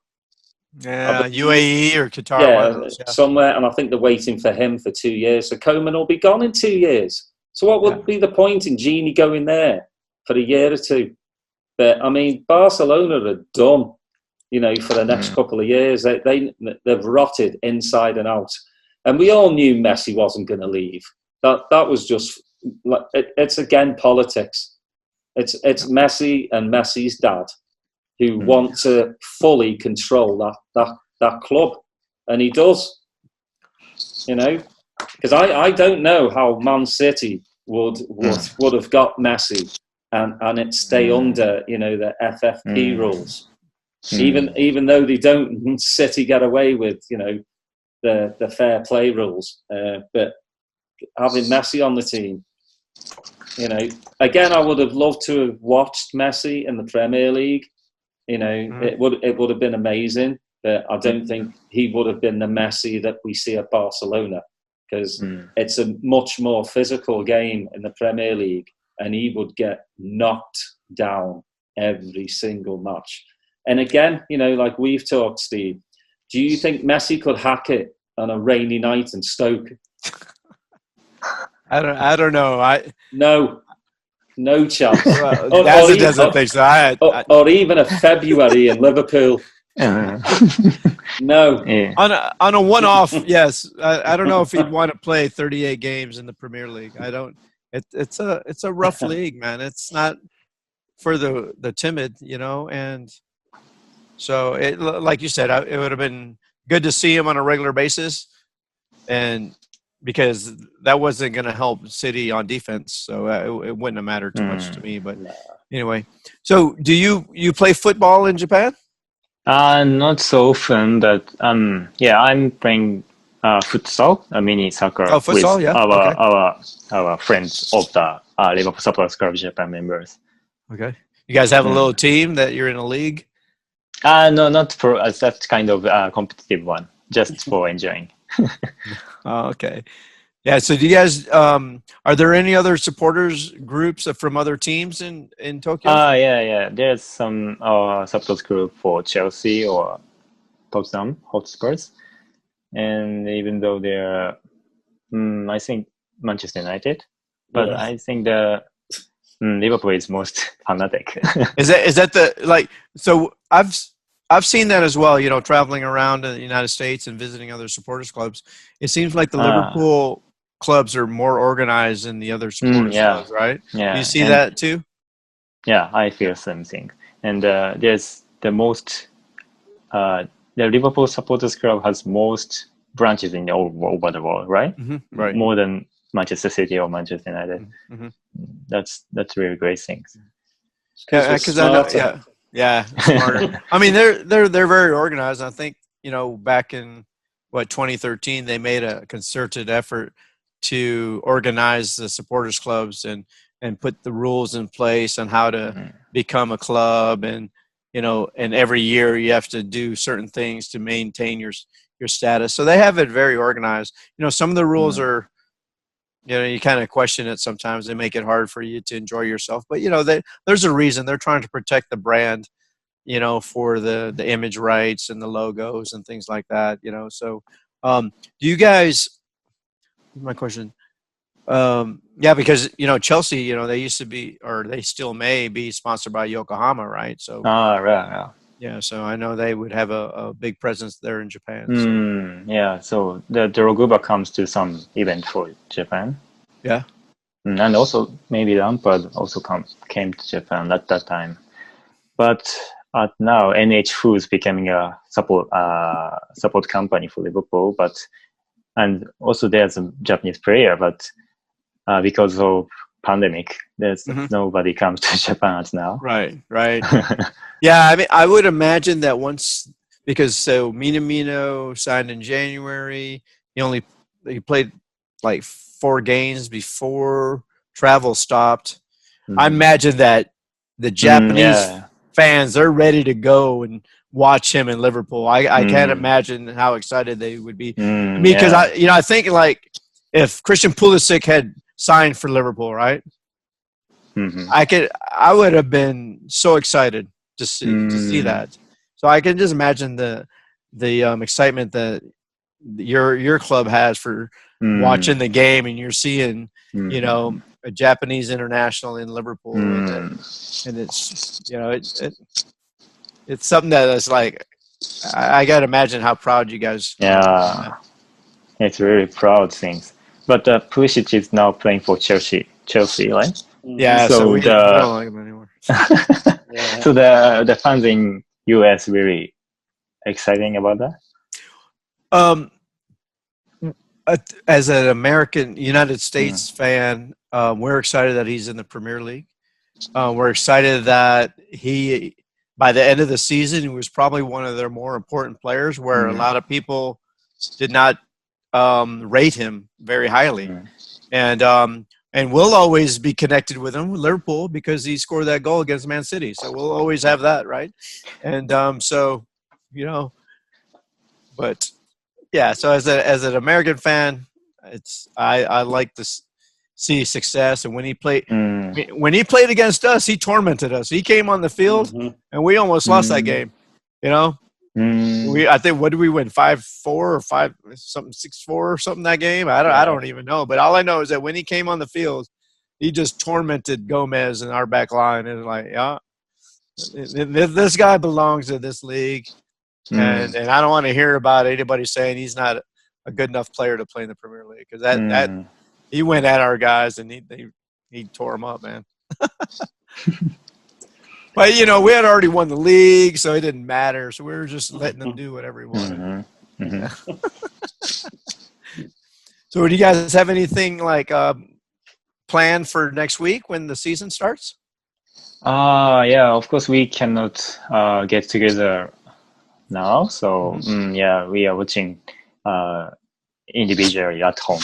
Yeah, UAE or Qatar. Somewhere, and I think they're waiting for him for 2 years. So Koeman will be gone in 2 years. So what would be the point in Gini going there for a year or two? But I mean, Barcelona are done. For the next couple of years, they've rotted inside and out, and we all knew Messi wasn't going to leave. That was just it's again politics. It's Messi and Messi's dad who want to fully control that club, and he does. Because I don't know how Man City would have got Messi and it stay under the FFP rules. Even though they don't, City get away with the fair play rules, but having Messi on the team, again, I would have loved to have watched Messi in the Premier League. It would have been amazing, but I don't think he would have been the Messi that we see at Barcelona because it's a much more physical game in the Premier League, and he would get knocked down every single match. And again, like we've talked, Steve, do you think Messi could hack it on a rainy night in Stoke? I don't know. No chance. Well, Daz doesn't think so. Or even a February in Liverpool. No. Yeah. On a one-off, yes. I don't know if he'd want to play 38 games in the Premier League. I don't. It's a rough league, man. It's not for the timid, and so like you said, it would have been good to see him on a regular basis, and because that wasn't going to help City on defense, so it wouldn't have mattered too much to me. But anyway, so do you play football in Japan? Not so often, but I'm playing futsal, mini soccer, futsal, with our friends of the Liverpool Supporters Club Japan members. Okay, you guys have a little team that you're in a league? No, not for us. That's kind of a competitive one, just for enjoying. Oh, okay. Yeah. So, do you guys? Are there any other supporters groups from other teams in Tokyo? Yeah. There's some supporters group for Chelsea or Tottenham Hotspurs, and even though they're, I think Manchester United, but I think the Liverpool is most fanatic. Is that the like? So I've seen that as well, traveling around in the United States and visiting other supporters clubs. It seems like the Liverpool clubs are more organized than the other supporters clubs, right? Yeah. You see that too? Yeah, I feel something. And there's the most, the Liverpool supporters club has most branches in over the world, right? Mm-hmm. Right. More than Manchester City or Manchester United. Mm-hmm. That's really great things. Yeah, because I know. Yeah, smarter. I mean, they're very organized. I think back in 2013, they made a concerted effort to organize the supporters clubs and put the rules in place on how to become a club, and and every year you have to do certain things to maintain your status. So they have it very organized. Some of the rules are. You kind of question it sometimes. They make it hard for you to enjoy yourself. But, there's a reason. They're trying to protect the brand, for the image rights and the logos and things like that, So do you guys – my question. Because, Chelsea, they used to be – or they still may be sponsored by Yokohama, right? So Right. Yeah, so I know they would have a big presence there in Japan. Yeah, so the Drogba comes to some event for Japan. Yeah. And also maybe Lampard also came to Japan at that time. But now NH Foods becoming a support company for Liverpool. And also there's a Japanese player, but because of pandemic, there's nobody comes to Japan now. Right. Yeah, I mean, I would imagine that once, because Minamino signed in January, he played like 4 games before travel stopped. I imagine that the Japanese fans, they're ready to go and watch him in Liverpool. I can't imagine how excited they would be. Because I think like if Christian Pulisic had signed for Liverpool, right? I would have been so excited to see that. So I can just imagine the excitement that your club has for watching the game, and you're seeing a Japanese international in Liverpool, and it's it's something that is like I got to imagine how proud you guys. Yeah, it's really proud things. But Pulisic is now playing for Chelsea, right? Yeah, so we don't like him anymore. So the fans in US really exciting about that. As an American United States fan, we're excited that he's in the Premier League. We're excited that he, by the end of the season, he was probably one of their more important players, where a lot of people did not rate him very highly. And we'll always be connected with him, Liverpool, because he scored that goal against Man City. So we'll always have that, right? And but yeah. So as an American fan, I like to see success. And when he played against us, he tormented us. He came on the field, and we almost lost that game. You know, I think, what did we win, 5-4 or 6-4 or something that game? I don't even know. But all I know is that when he came on the field, he just tormented Gomez and our back line. And like, yeah, this guy belongs to this league. And I don't want to hear about anybody saying he's not a good enough player to play in the Premier League, because that he went at our guys and he tore them up, man. But you know, we had already won the league, so it didn't matter. So we were just letting them do whatever he wanted. So, do you guys have anything like planned for next week when the season starts? Yeah, of course we cannot get together now. So we are watching individually at home.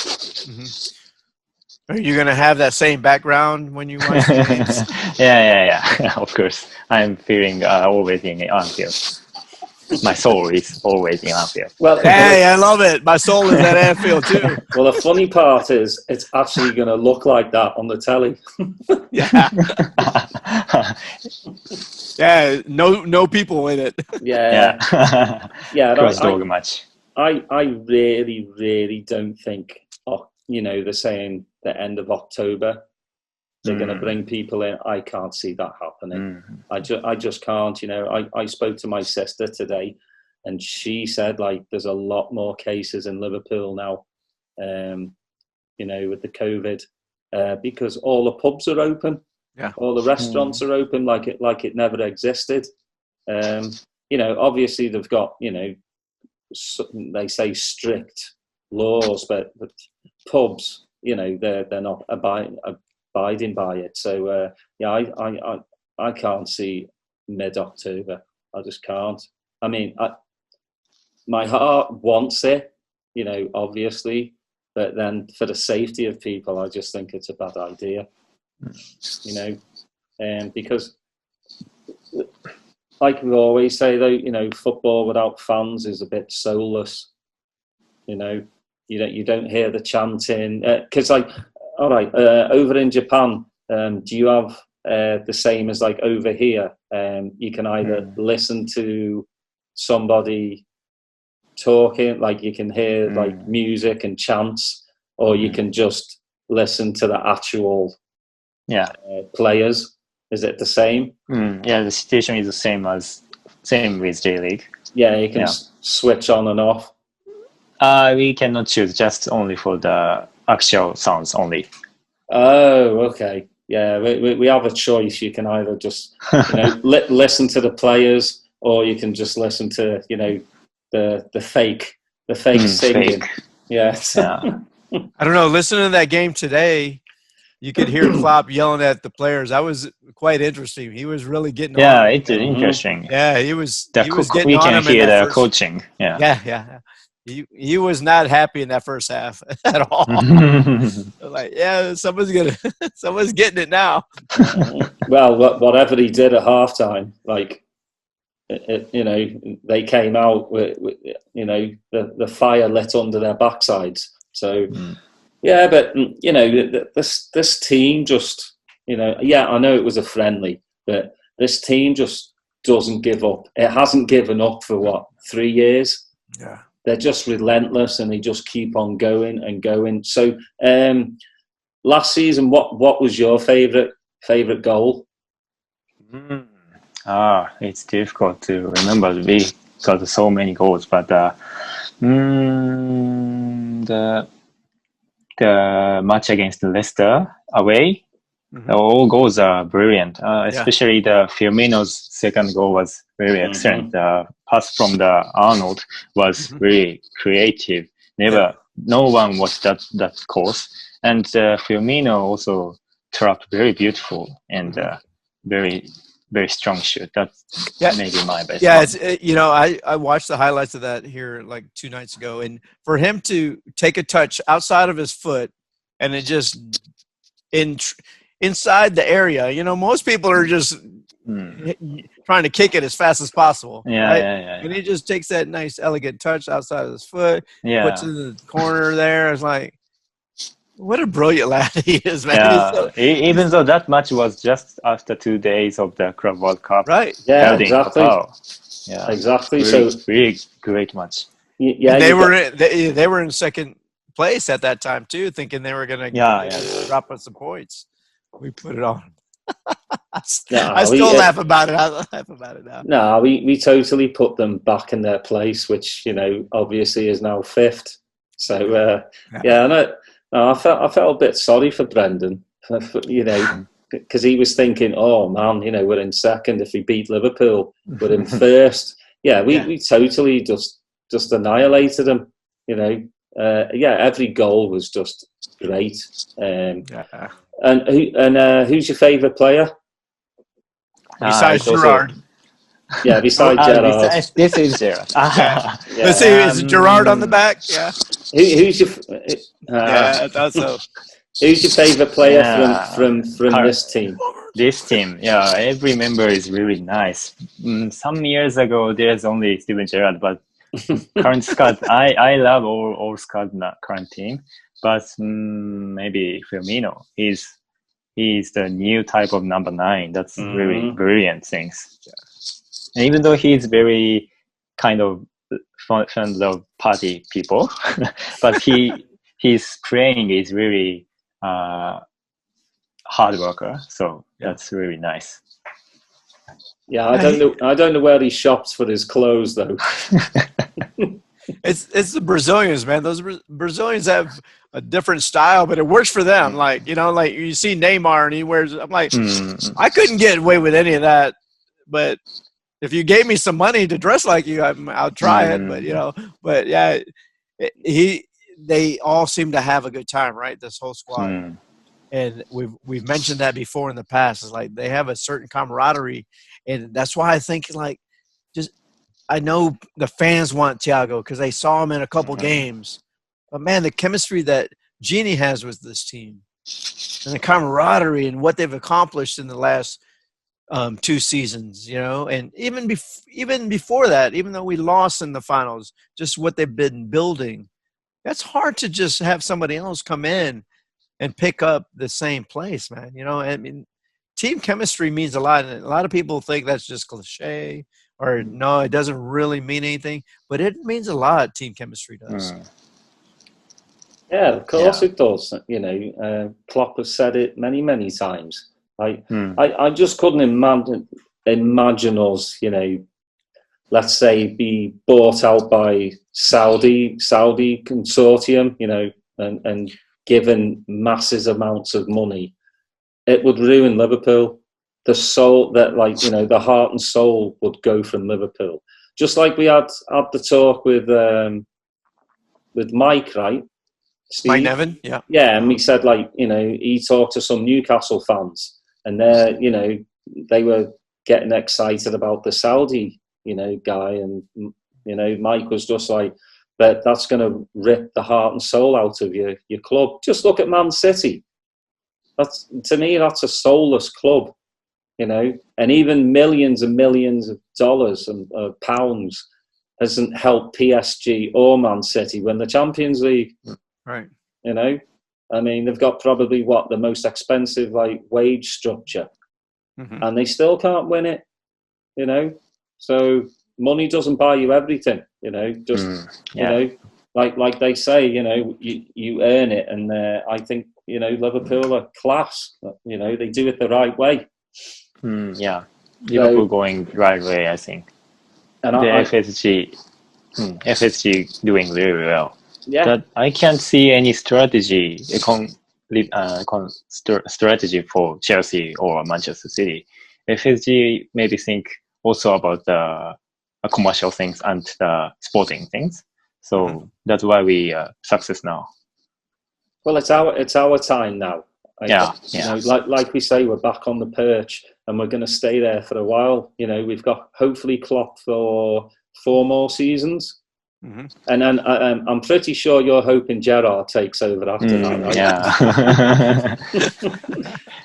Are you going to have that same background when you watch the games? Yeah. Of course, I'm feeling always in Anfield. My soul is always in Anfield. Well, hey, I love it. My soul is at Anfield too. Well, the funny part is it's actually going to look like that on the telly. Yeah, no people in it. Yeah. Cross-dog match. I really don't think, they're saying the end of October they're going to bring people in. I can't see that happening. I just can't. You know, I spoke to my sister today, and she said, like, there's a lot more cases in Liverpool now, with the COVID, because all the pubs are open, all the restaurants are open, like it never existed. Obviously they've got, they say strict laws, but pubs, they're not abiding by it. So I can't see mid-October. I just can't. I mean, my heart wants it, obviously, but then for the safety of people, I just think it's a bad idea. Because like we always say, though, football without fans is a bit soulless. You don't hear the chanting, because all right, over in Japan, do you have the same as like over here? You can either listen to somebody talking, like you can hear like music and chants, or you can just listen to the actual players. Is it the same? Yeah, the situation is the same with J League. Yeah, you can switch on and off. We cannot choose, just only for the actual sounds only. Oh, okay. Yeah, we have a choice. You can either just listen to the players, or you can just listen to the fake singing. Fake. Yeah. I don't know. Listening to that game today, you could hear Klopp yelling at the players. That was quite interesting. He was really getting on. Yeah, it's interesting. Yeah, he was. We can hear the coaching. Yeah. He was not happy in that first half at all. Like, someone's getting it now. Well, whatever he did at halftime, like, they came out with the fire lit under their backsides. So, but this team just, I know it was a friendly, but this team just doesn't give up. It hasn't given up for 3 years. Yeah. They're just relentless, and they just keep on going and going. So, last season, what was your favorite goal? It's difficult to remember. We got so many goals, but the match against Leicester away, all goals are brilliant. Especially the Firmino's second goal was very excellent. The pass from the Arnold was really creative. No one watched that course, and Firmino also trapped very beautiful and very, very strong shoot. That's maybe my best. Yeah, it's I watched the highlights of that here like 2 nights ago, and for him to take a touch outside of his foot and it just inside the area, most people are just trying to kick it as fast as possible. Yeah. And he just takes that nice, elegant touch outside of his foot, puts it in the corner there. It's like, What a brilliant lad he is, man. Yeah, even though that match was just after 2 days of the Club World Cup Right. Yeah, held in exactly. Qatar. Yeah, Exactly. really, So really great match. yeah, And they were in second place at that time too, thinking they were going to drop us some points. We put it on. I still laugh about it. I laugh about it now. No, we totally put them back in their place, which obviously is now fifth. So I felt a bit sorry for Brendan, because he was thinking, oh man, we're in second. If we beat Liverpool, we're in first. We totally just annihilated them. Every goal was just great. And who's your favourite player? Besides Gerard. Yeah, besides Gerard. This is Gerard. Let's see, is Gerard on the back? Yeah. Who's your? I thought so. Who's your favourite player from this team? This team, every member is really nice. Some years ago, there's only Steven Gerrard, but current squad, I love all squad current team, but maybe Firmino. He's the new type of number 9. That's really brilliant things. And even though he's very kind of fond of party people, but his playing is really hard worker. So that's really nice. Yeah, I don't know where he shops for his clothes though. It's the Brazilians, man. Those Brazilians have a different style, but it works for them. Like you see Neymar and he wears. I'm like, I couldn't get away with any of that, but if you gave me some money to dress like you, I'll try it. But they all seem to have a good time, right? This whole squad, and we've mentioned that before in the past. It's like they have a certain camaraderie, and that's why I think I know the fans want Thiago because they saw him in a couple games. But, man, the chemistry that Genie has with this team and the camaraderie and what they've accomplished in the last 2 seasons, and even before that, even though we lost in the finals, just what they've been building, that's hard to just have somebody else come in and pick up the same place, man. I mean, team chemistry means a lot, and a lot of people think that's just cliche. Or no, it doesn't really mean anything, but it means a lot. Team chemistry does. Yeah, of course it does. Klopp has said it many, many times. I just couldn't imagine us, let's say, be bought out by Saudi consortium, and given massive amounts of money. It would ruin Liverpool. The soul the heart and soul would go from Liverpool. Just like we had the talk with Mike, right? Steve? Mike Nevin, yeah. Yeah, and we said he talked to some Newcastle fans, and they were getting excited about the Saudi, guy, and Mike was just like, but that's going to rip the heart and soul out of your club. Just look at Man City. To me, that's a soulless club. And even millions and millions of dollars and pounds hasn't helped PSG or Man City win the Champions League. Right. I mean, they've got probably the most expensive wage structure, and they still can't win it. So money doesn't buy you everything. Like they say, you earn it, and I think Liverpool are class. They do it the right way. Liverpool going right way, I think. And the FSG doing very well. Yeah, that I can't see any strategy strategy for Chelsea or Manchester City. FSG maybe think also about the commercial things and the sporting things. So that's why we success now. Well, it's our time now. Like we say, we're back on the perch, and we're going to stay there for a while. We've got hopefully Klopp for 4 more seasons, and then I'm pretty sure you're hoping Gerrard takes over after that, right?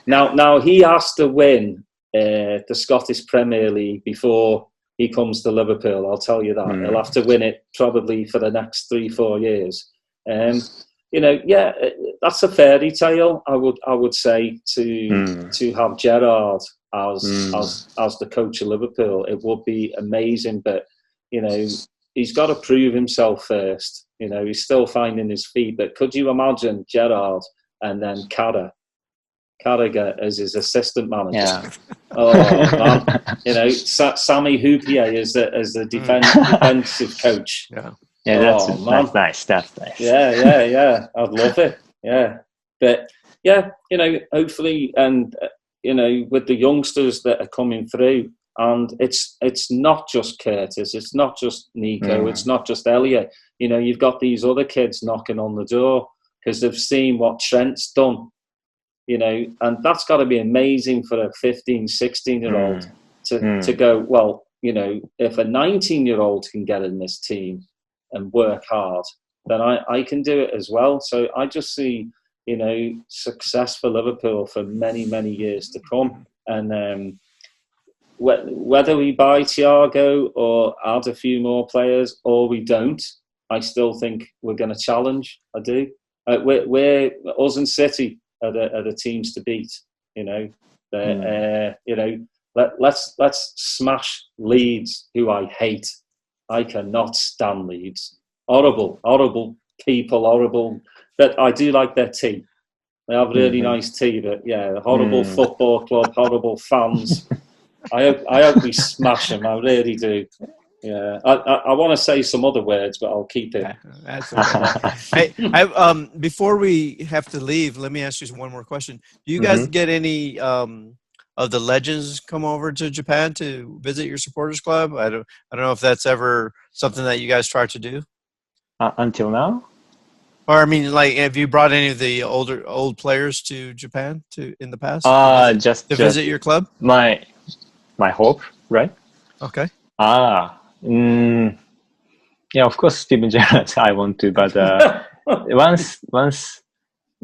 Yeah. Now he has to win the Scottish Premier League before he comes to Liverpool. I'll tell you that. He'll have to win it probably for the next 3-4 years. that's a fairy tale. I would say to have Gerrard as the coach of Liverpool. It would be amazing, but he's got to prove himself first. He's still finding his feet. But could you imagine Gerrard and then Carragher as his assistant manager? Yeah. Oh man, Sami Hyypiä as the defensive coach. Yeah, that's nice. That's nice. Yeah. I'd love it. Yeah, but hopefully, and with the youngsters that are coming through, and it's not just Curtis, it's not just Nico, it's not just Elliot. You've got these other kids knocking on the door because they've seen what Trent's done. And that's got to be amazing for a 15, 16-year-old to go, well, if a 19-year-old can get in this team and work hard, then I can do it as well. So I just see, success for Liverpool for many, many years to come. And whether we buy Thiago or add a few more players or we don't, I still think we're going to challenge. I do. We're us and City are the teams to beat. Let's smash Leeds, who I hate. I cannot stand Leeds. Horrible people, horrible. But I do like their tea. They have really nice tea, but horrible football club, horrible fans. I hope we smash them. I really do. Yeah, I want to say some other words, but I'll keep it. That's okay. Hey, before we have to leave, let me ask you one more question. Do you guys get any of the legends come over to Japan to visit your supporters club? I don't know if that's ever something that you guys try to do. Until now? Or I mean, like, have you brought any of the old players to Japan in the past? To visit your club? My hope, right? Okay. Yeah, of course, Steven Gerrard, I want to, but once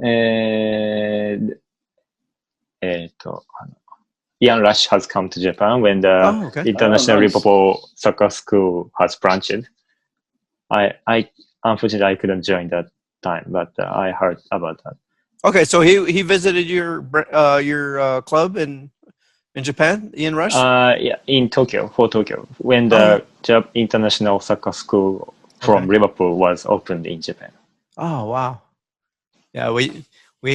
Ian Rush has come to Japan when the International Liverpool Soccer School has branched. I unfortunately I couldn't join that time, but I heard about that. Okay, so he visited your club in Japan, Ian Rush? Yeah, in Tokyo, when the International Soccer School from Liverpool was opened in Japan. Oh, wow. Yeah, we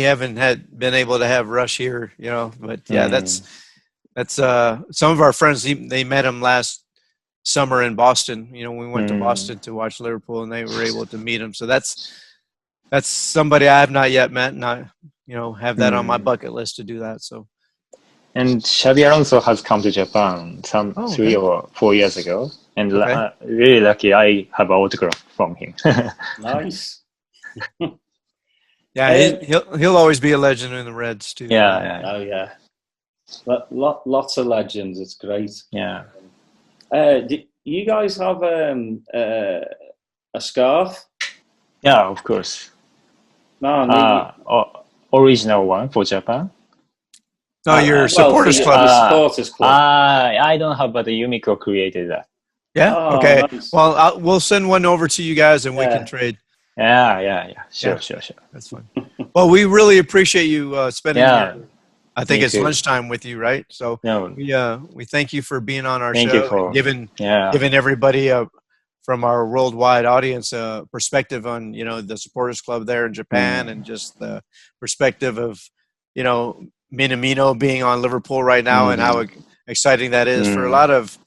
haven't been able to have Rush here, but yeah, that's some of our friends, they met him last summer in Boston. We went to Boston to watch Liverpool, and they were able to meet him. So that's somebody I have not yet met, and I have that on my bucket list to do that. So. And Xabi Alonso has come to Japan 3 or 4 years ago, and really lucky I have an autograph from him. Nice. Yeah, he'll always be a legend in the Reds too. Yeah. Oh yeah. Lots of legends. It's great. Yeah. Do you guys have a scarf? Yeah, of course. Original one for Japan. No, your supporters club. Supporters club. I don't have, but Yumiko created that. Yeah. Okay. Nice. Well, we'll send one over to you guys, and we can trade. Yeah. Sure. That's fine. Well, we really appreciate you spending. I think it's too. Lunchtime with you, right? So we thank you for being on our show, you for giving everybody from our worldwide audience a perspective on the supporters club there in Japan, and just the perspective of Minamino being on Liverpool right now, and how exciting that is for a lot of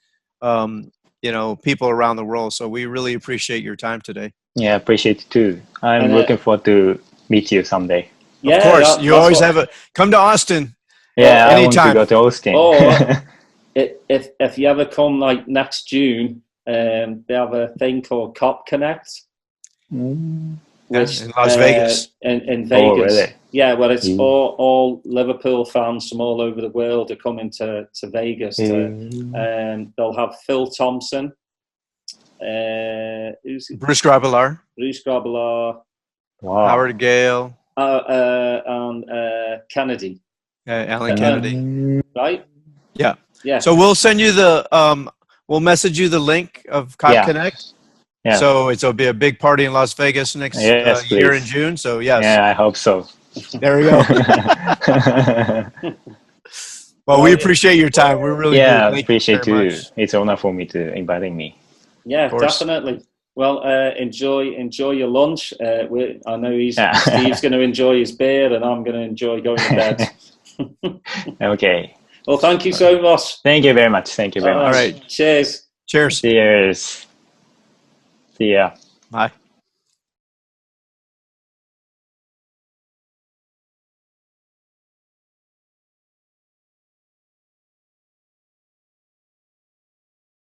people around the world. So we really appreciate your time today. Yeah, appreciate it too. I'm looking forward to meet you someday. Of course, you always come to Austin. Yeah, anytime. I want to go to Austin. Or if you ever come like next June, they have a thing called Cop Connect. Which, in Las Vegas. In Vegas. Oh, really? Yeah, where it's all Liverpool fans from all over the world are coming to Vegas. They'll have Phil Thompson. Bruce Grobbelaar. Wow. Howard Gale. And Kennedy. Alan Kennedy. Right? Yeah. So we'll send you we'll message you the link of Cop Connect. Yeah. So it'll be a big party in Las Vegas next Yes, year in please. June. So yes, Yeah, I hope so. there we go. Well, we appreciate your time. We really do. Yeah, Thank you appreciate very too. much. It's an honor for me to inviting me. Yeah, course. definitely. Well, enjoy your lunch. I know Yeah. Steve's going to enjoy his beer, and I'm going to enjoy going to bed. Okay. Well, thank you so much. Thank you very much. Thank you very much. All right. Cheers. Cheers. Cheers. See ya. Bye.